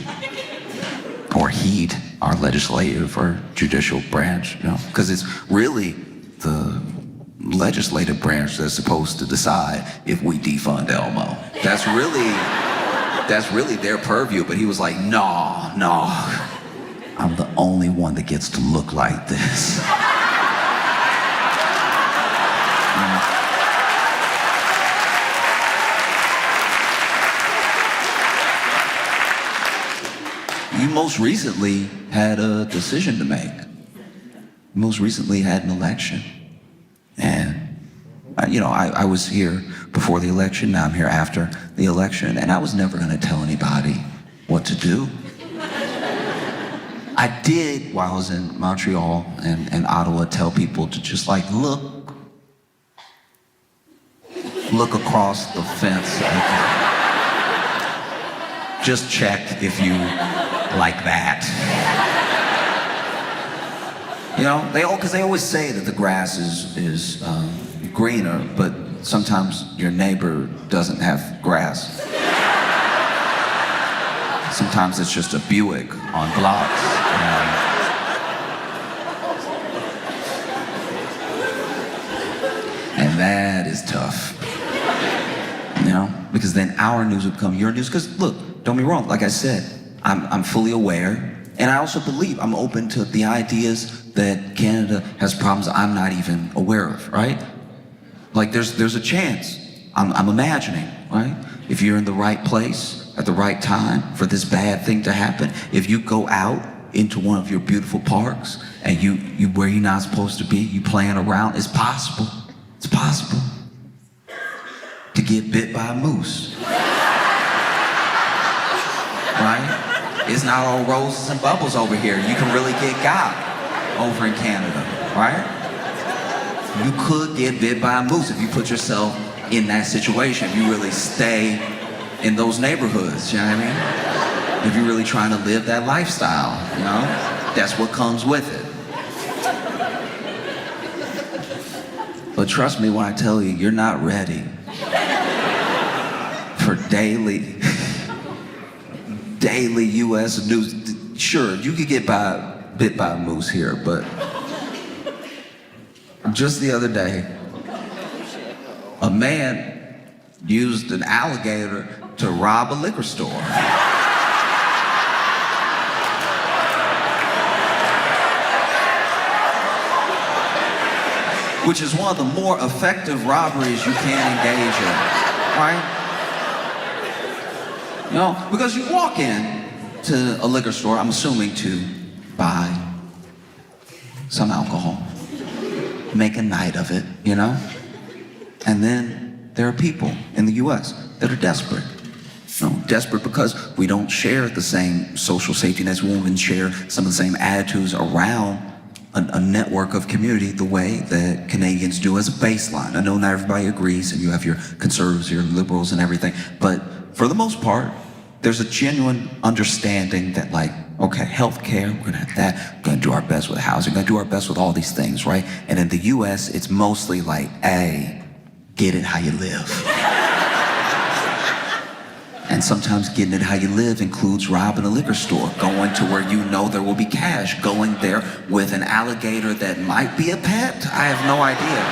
or heed our legislative or judicial branch, you know, because it's really the legislative branch that's supposed to decide if we defund Elmo. That's really their purview, but he was like, no, I'm the only one that gets to look like this. You most recently had a decision to make. You most recently had an election. And, I was here before the election, now I'm here after the election, and I was never gonna tell anybody what to do. I did, while I was in Montreal and Ottawa, tell people to just like look across the fence. Just check if you like that. You know, because they always say that the grass is greener, but sometimes your neighbor doesn't have grass. Sometimes it's just a Buick on blocks. And that is tough. You know, because then our news would become your news. Because look, don't be wrong, like I said, I'm fully aware, and I also believe I'm open to the ideas that Canada has problems I'm not even aware of, right? Like there's a chance, I'm imagining, right? If you're in the right place at the right time for this bad thing to happen, if you go out into one of your beautiful parks and you where you're not supposed to be, you playing around, it's possible to get bit by a moose. Right? It's not all roses and bubbles over here. You can really get got over in Canada, right? You could get bit by a moose if you put yourself in that situation, if you really stay in those neighborhoods, you know what I mean? If you're really trying to live that lifestyle, you know? That's what comes with it. But trust me when I tell you, you're not ready for daily U.S. news. Sure, you could get bit by a moose here, but just the other day, a man used an alligator to rob a liquor store. Which is one of the more effective robberies you can engage in, right? You know, because you walk in to a liquor store, I'm assuming to buy some alcohol, make a night of it, you know? And then there are people in the US that are desperate. You know, desperate because we don't share the same social safety nets, we won't even share some of the same attitudes around a network of community the way that Canadians do as a baseline. I know not everybody agrees, and you have your conservatives, your liberals and everything, but for the most part, there's a genuine understanding that, like, okay, healthcare, we're gonna have that, we're gonna do our best with housing, we're gonna do our best with all these things, right? And in the US, it's mostly like, hey, get it how you live. And sometimes getting it how you live includes robbing a liquor store, going to where you know there will be cash, going there with an alligator that might be a pet. I have no idea.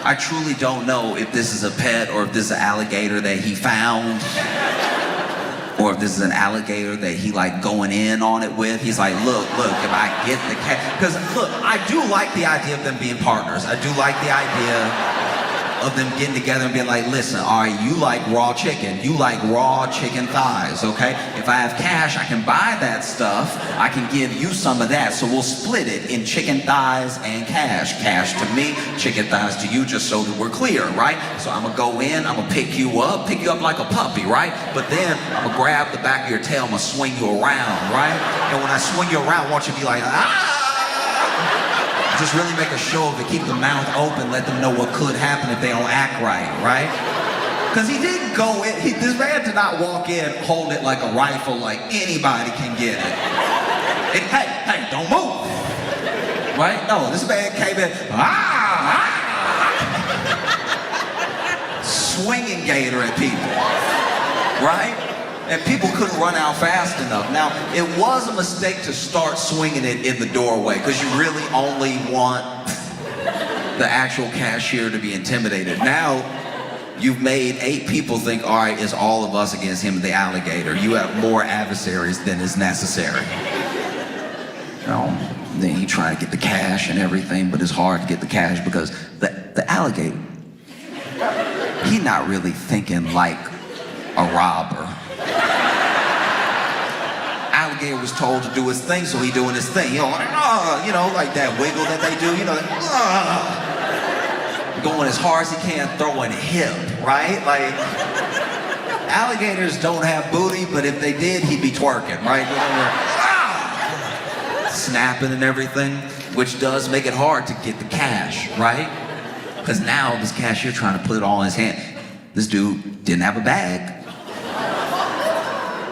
I truly don't know if this is a pet or if this is an alligator that he found, or if this is an alligator that he like going in on it with. He's like, look, if I get the cat, because look, I do like the idea of them being partners. I do like the idea of them getting together and being like, listen, all right, you like raw chicken, you like raw chicken thighs, okay? If I have cash, I can buy that stuff, I can give you some of that, so we'll split it in chicken thighs and cash. Cash to me, chicken thighs to you, just so that we're clear, right? So I'm gonna go in, I'm gonna pick you up like a puppy, right? But then I'm gonna grab the back of your tail, I'm gonna swing you around, right? And when I swing you around, I want you to be like, ah! Just really make a show of it, keep the mouth open, let them know what could happen if they don't act right, right? Because he didn't go in, this man did not walk in holding it like a rifle, like anybody can get it. And hey, don't move, right? No, this man came in, swinging gator at people, right? And people couldn't run out fast enough. Now, it was a mistake to start swinging it in the doorway, because you really only want the actual cashier to be intimidated. Now, you've made 8 people think, all right, it's all of us against him, the alligator. You have more adversaries than is necessary. You know, then he tried to get the cash and everything, but it's hard to get the cash because the alligator, he's not really thinking like a robber. Alligator was told to do his thing, so he doing his thing. You know, like that wiggle that they do, you know, going as hard as he can, throwing hip, right? Like, alligators don't have booty, but if they did, he'd be twerking, right? Snapping and everything, which does make it hard to get the cash, right? Because now this cashier trying to put it all in his hand. This dude didn't have a bag.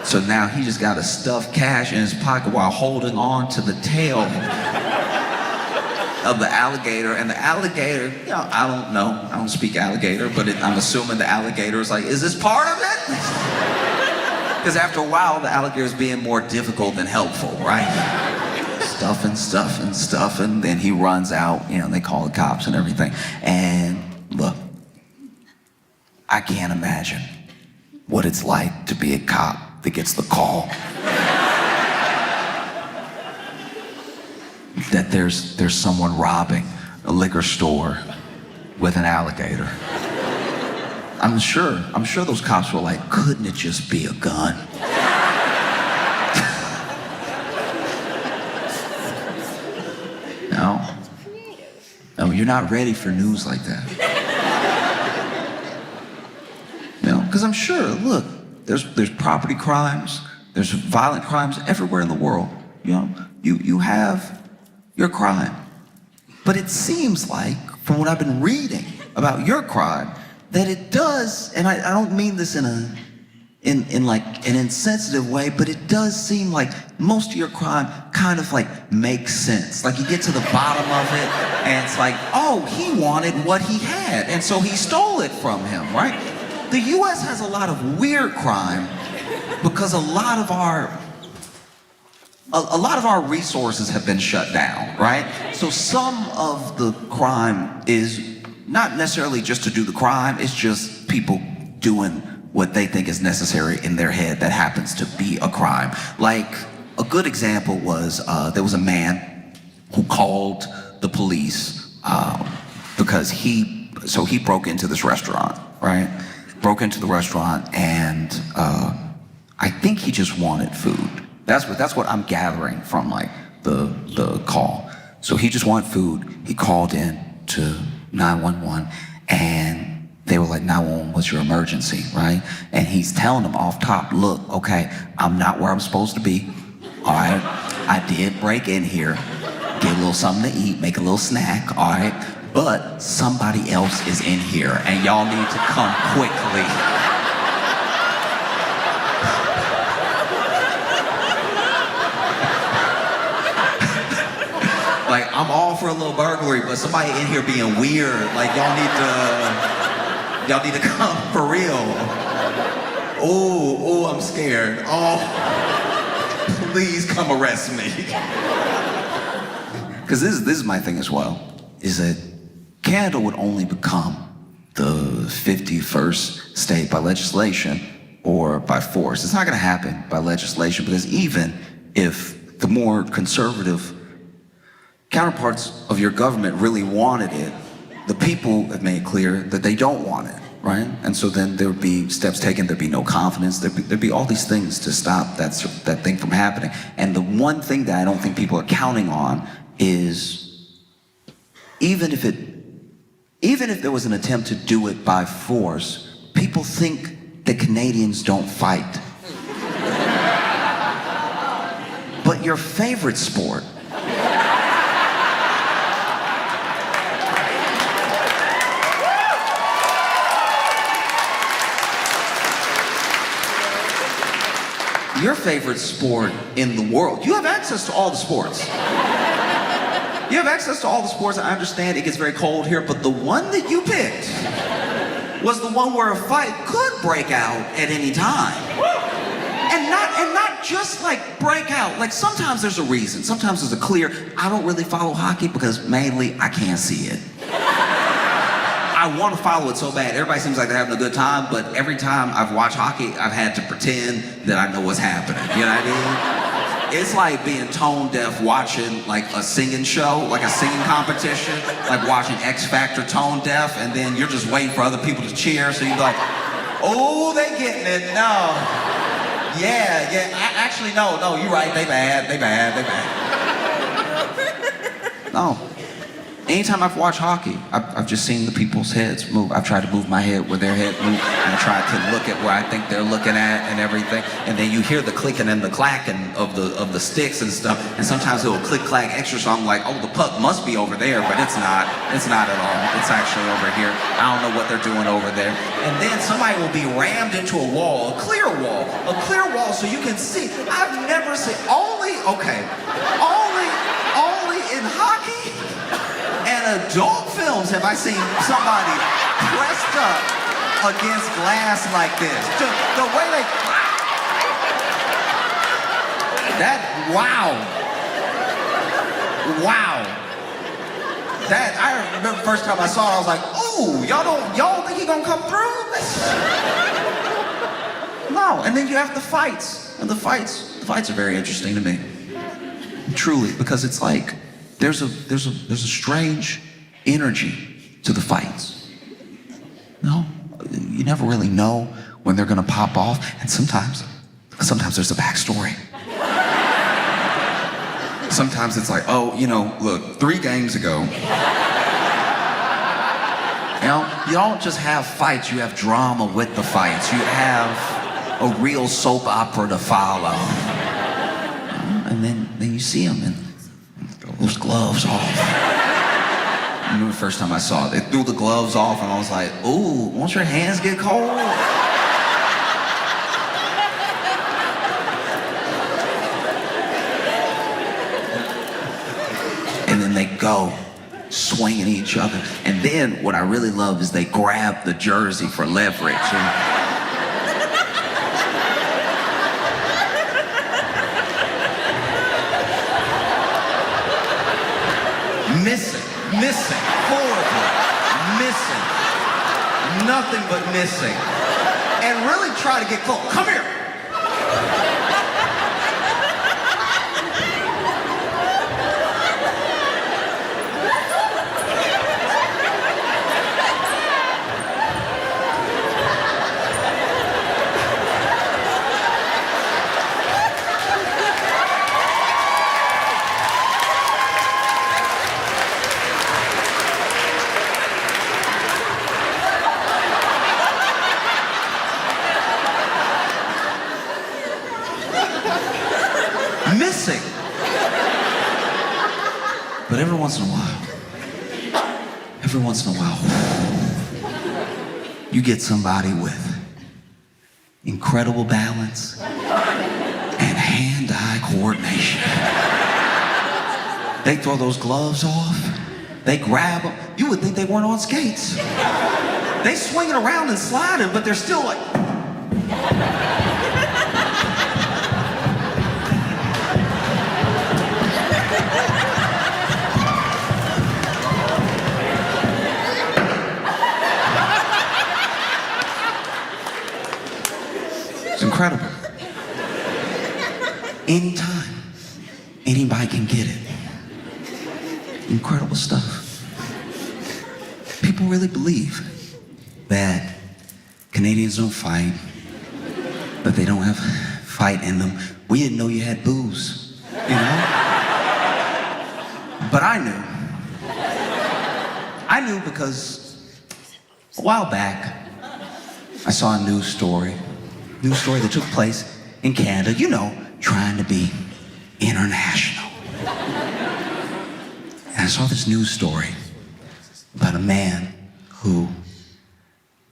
So now he just got to stuff cash in his pocket while holding on to the tail of the alligator. And the alligator, you know, I don't know. I don't speak alligator, but I'm assuming the alligator is like, is this part of it? Because after a while, the alligator is being more difficult than helpful, right? Stuffing. Then he runs out, you know, they call the cops and everything. And look, I can't imagine what it's like to be a cop that gets the call that there's someone robbing a liquor store with an alligator. I'm sure those cops were like, couldn't it just be a gun? No, you're not ready for news like that. You know, because I'm sure, look, there's property crimes, there's violent crimes everywhere in the world. You know, you have your crime. But it seems like, from what I've been reading about your crime, that it does, and I don't mean this in like an insensitive way, but it does seem like most of your crime kind of like makes sense. Like you get to the bottom of it, and it's like, oh, he wanted what he had, and so he stole it from him, right? The US has a lot of weird crime because a lot of our resources have been shut down, right? So some of the crime is not necessarily just to do the crime, it's just people doing what they think is necessary in their head that happens to be a crime. Like, a good example was, there was a man who called the police because he broke into this restaurant, right? broke into the restaurant, and I think he just wanted food. That's what I'm gathering from like the call. So he just wanted food. He called in to 911, and they were like, 911, what's your emergency, right? And he's telling them off top, look, okay, I'm not where I'm supposed to be. All right, I did break in here, get a little something to eat, make a little snack, all right? But somebody else is in here, and y'all need to come quickly. Like, I'm all for a little burglary, but somebody in here being weird. Like, y'all need to come for real. Oh, I'm scared. Oh, please come arrest me. Because this is my thing as well, is that Canada would only become the 51st state by legislation or by force. It's not gonna happen by legislation, because even if the more conservative counterparts of your government really wanted it, the people have made clear that they don't want it, right? And so then there would be steps taken, there'd be no confidence, there'd be all these things to stop that thing from happening. And the one thing that I don't think people are counting on is, even if there was an attempt to do it by force, people think that Canadians don't fight. But your favorite sport, your favorite sport in the world, you have access to all the sports. You have access to all the sports. I understand it gets very cold here, but the one that you picked was the one where a fight could break out at any time. And not just like break out. Like, sometimes there's a reason. Sometimes there's a clear, I don't really follow hockey because mainly I can't see it. I want to follow it so bad. Everybody seems like they're having a good time, but every time I've watched hockey, I've had to pretend that I know what's happening. You know what I mean? It's like being tone deaf watching like a singing show, like a singing competition, like watching X Factor tone deaf, and then you're just waiting for other people to cheer, so you're like, oh, they getting it, no. Yeah, actually, no, you're right, they bad. No. Anytime I've watched hockey, I've just seen the people's heads move. I've tried to move my head where their head moves, and I try to look at where I think they're looking at and everything. And then you hear the clicking and the clacking of the sticks and stuff. And sometimes it will click clack extra, so I'm like, oh, the puck must be over there, but it's not. It's not at all. It's actually over here. I don't know what they're doing over there. And then somebody will be rammed into a wall, a clear wall, so you can see. I've never seen only in hockey and adult films have I seen somebody pressed up against glass like this. The way they... Wow. I remember the first time I saw it, I was like, ooh, y'all think he gonna come through? No, and then you have the fights. And the fights are very interesting to me. Truly, because it's like, there's a strange energy to the fights. No, you never really know when they're gonna pop off, and sometimes there's a backstory. Sometimes it's like, oh, look, 3 games ago, you don't just have fights, you have drama with the fights. You have a real soap opera to follow. And then you see them and those gloves off. I remember the first time I saw it, they threw the gloves off and I was like, ooh, won't your hands get cold? And then they go swinging each other. And then what I really love is they grab the jersey for leverage. Missing, horribly, missing, nothing but missing, and really try to get close. Come here. every once in a while, you get somebody with incredible balance and hand-eye coordination. They throw those gloves off, they grab them. You would think they weren't on skates. They swing it around and slide it, but they're still like... It's incredible. Anytime, anybody can get it. Incredible stuff. People really believe that Canadians don't fight, that they don't have fight in them. We didn't know you had booze, you know? But I knew. I knew because a while back, I saw a news story that took place in Canada, you know, trying to be international. And I saw this news story about a man who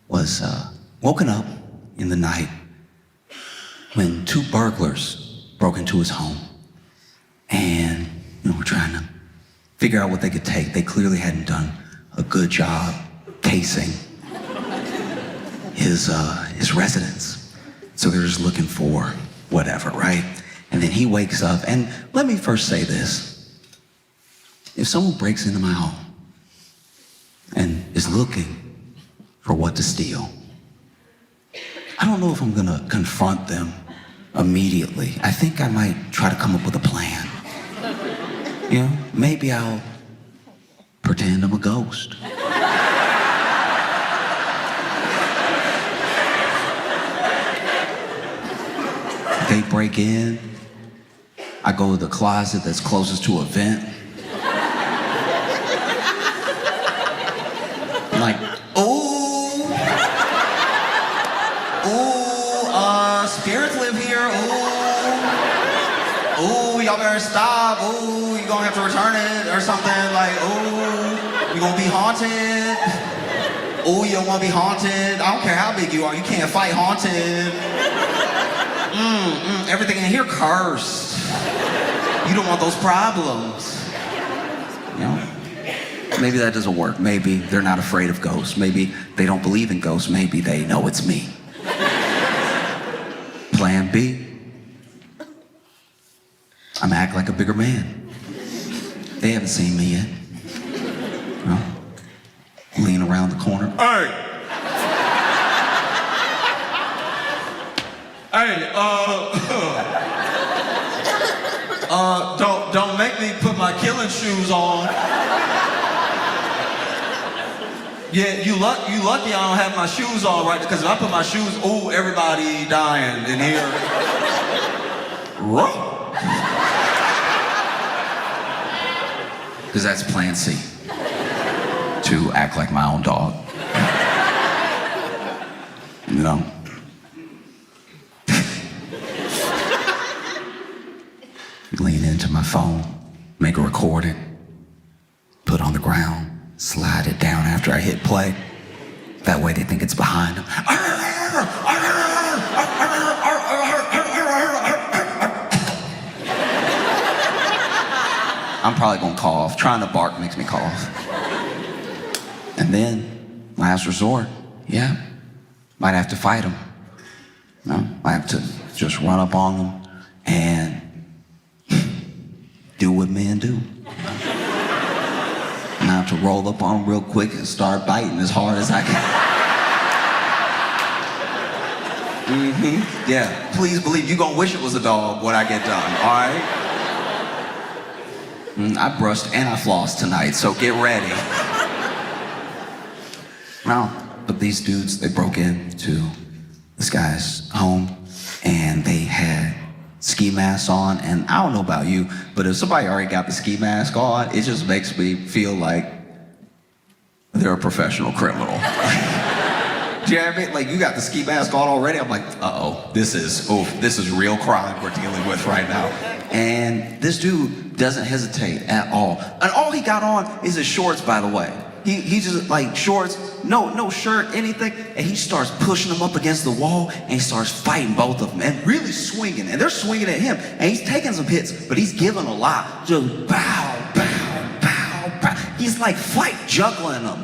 was woken up in the night when 2 burglars broke into his home and, you know, were trying to figure out what they could take. They clearly hadn't done a good job casing his residence. So they're just looking for whatever, right? And then he wakes up, and let me first say this. If someone breaks into my home and is looking for what to steal, I don't know if I'm gonna confront them immediately. I think I might try to come up with a plan. You know, maybe I'll pretend I'm a ghost. They break in, I go to the closet that's closest to a vent. I'm like, spirits live here, y'all better stop, you're gonna have to return it or something, like, you're gonna be haunted. You don't wanna be haunted. I don't care how big you are, you can't fight haunted. Everything in here cursed. You don't want those problems. You know? Maybe that doesn't work. Maybe they're not afraid of ghosts. Maybe they don't believe in ghosts. Maybe they know it's me. Plan B. I'm act like a bigger man. They haven't seen me yet. No? Lean around the corner. Hey! Hey, don't make me put my killing shoes on. Yeah, you lucky I don't have my shoes on right, because if I put my shoes, everybody dying in here. Because that's plan C. To act like my own dog. You know? Lean into my phone, make a recording, put on the ground, slide it down after I hit play. That way they think it's behind them. I'm probably gonna cough. Trying to bark makes me cough. And then, last resort, yeah, might have to fight them. No, I have to just run up on them and do what men do. And I have to roll up on them real quick and start biting as hard as I can. Yeah, please believe you gonna wish it was a dog when I get done, all right? I brushed and I flossed tonight, so get ready. No, but these dudes, they broke into this guy's home and they had ski masks on, and I don't know about you, but if somebody already got the ski mask on, it just makes me feel like they're a professional criminal. you know what I mean? Like, you got the ski mask on already. I'm like, uh-oh, this is real crime we're dealing with right now. And this dude doesn't hesitate at all. And all he got on is his shorts, by the way. He just like shorts, no shirt, anything. And he starts pushing them up against the wall and he starts fighting both of them and really swinging. And they're swinging at him and he's taking some hits, but he's giving a lot. Just bow, bow, bow, bow. He's like fight juggling them.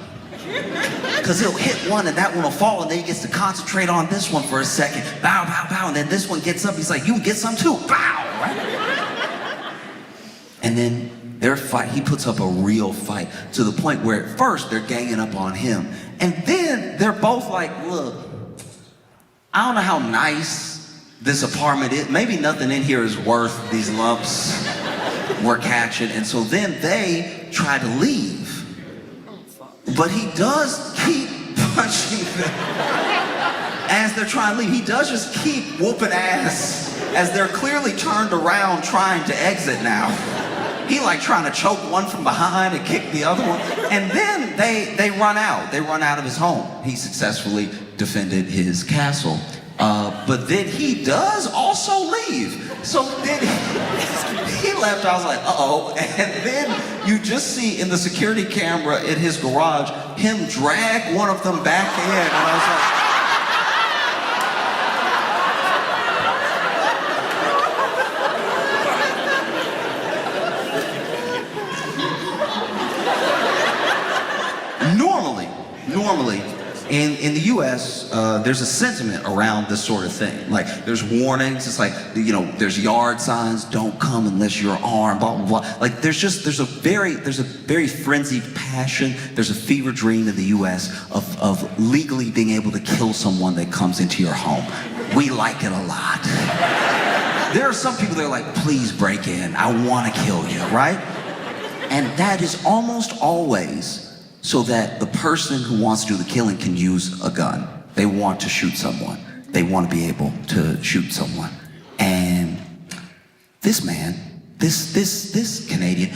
Because he'll hit one and that one will fall and then he gets to concentrate on this one for a second. Bow, bow, bow. And then this one gets up. He's like, you get some too. Bow, right? And then their fight, he puts up a real fight to the point where at first they're ganging up on him. And then they're both like, look, I don't know how nice this apartment is. Maybe nothing in here is worth these lumps we're catching. And so then they try to leave. But he does keep punching them as they're trying to leave. He does just keep whooping ass as they're clearly turned around trying to exit now. He like trying to choke one from behind and kick the other one. And then they run out. They run out of his home. He successfully defended his castle. But then he does also leave. So then he left. I was like, uh-oh. And then you just see in the security camera in his garage, him drag one of them back in. And I was like, normally, in the US, there's a sentiment around this sort of thing. Like, there's warnings. It's like, you know, there's yard signs. Don't come unless you're armed. Blah blah blah. Like, there's a very frenzied passion. There's a fever dream in the US of legally being able to kill someone that comes into your home. We like it a lot. There are some people that are like, please break in. I want to kill you, right? And that is almost always so that the person who wants to do the killing can use a gun. They want to shoot someone. They want to be able to shoot someone. And this man, this Canadian,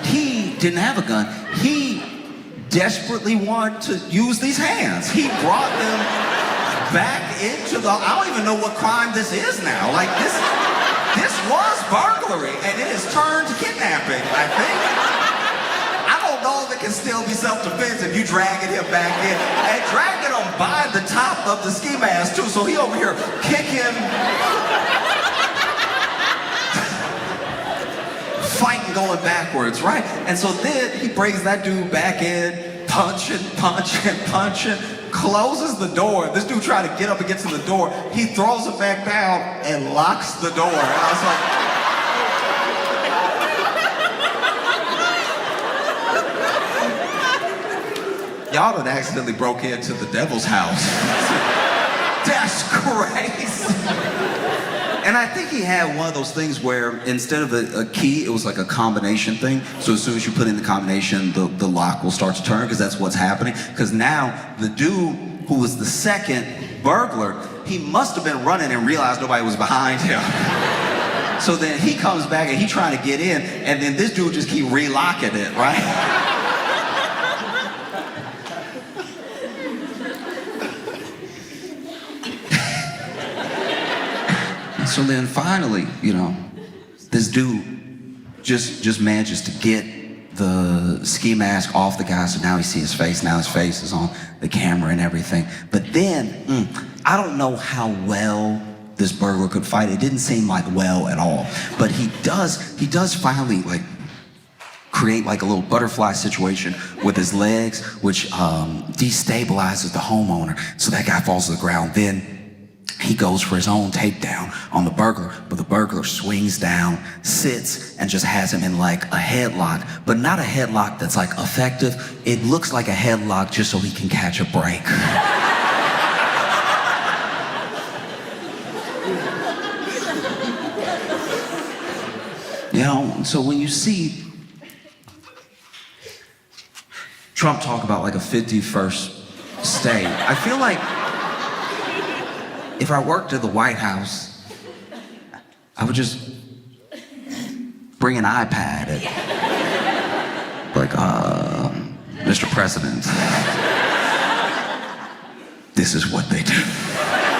he didn't have a gun. He desperately wanted to use these hands. He brought them back into the, I don't even know what crime this is now. Like, this was burglary and it has turned to kidnapping, I think. I don't know if it can still be self-defense if you dragging him back in. And dragging him by the top of the ski mask too, so he over here kicking, fighting going backwards, right? And so then he brings that dude back in, punching, closes the door. This dude tried to get up against the door. He throws it back down and locks the door. And I was like, y'all done accidentally broke into the devil's house. That's crazy. And I think he had one of those things where instead of a key, it was like a combination thing. So as soon as you put in the combination, the lock will start to turn because that's what's happening. Because now the dude who was the second burglar, he must have been running and realized nobody was behind him. So then he comes back and he trying to get in, and then this dude just keep relocking it, right? So then finally, you know, this dude just manages to get the ski mask off the guy, so now he sees his face. Now his face is on the camera and everything. But then, I don't know how well this burglar could fight. It didn't seem like well at all. But he does finally like create like a little butterfly situation with his legs, which destabilizes the homeowner. So that guy falls to the ground. Then he goes for his own takedown on the burglar, but the burglar swings down, sits, and just has him in like a headlock, but not a headlock that's like effective. It looks like a headlock just so he can catch a break. You know, so when you see Trump talk about like a 51st state, I feel like if I worked at the White House, I would just bring an iPad and like, Mr. President, this is what they do.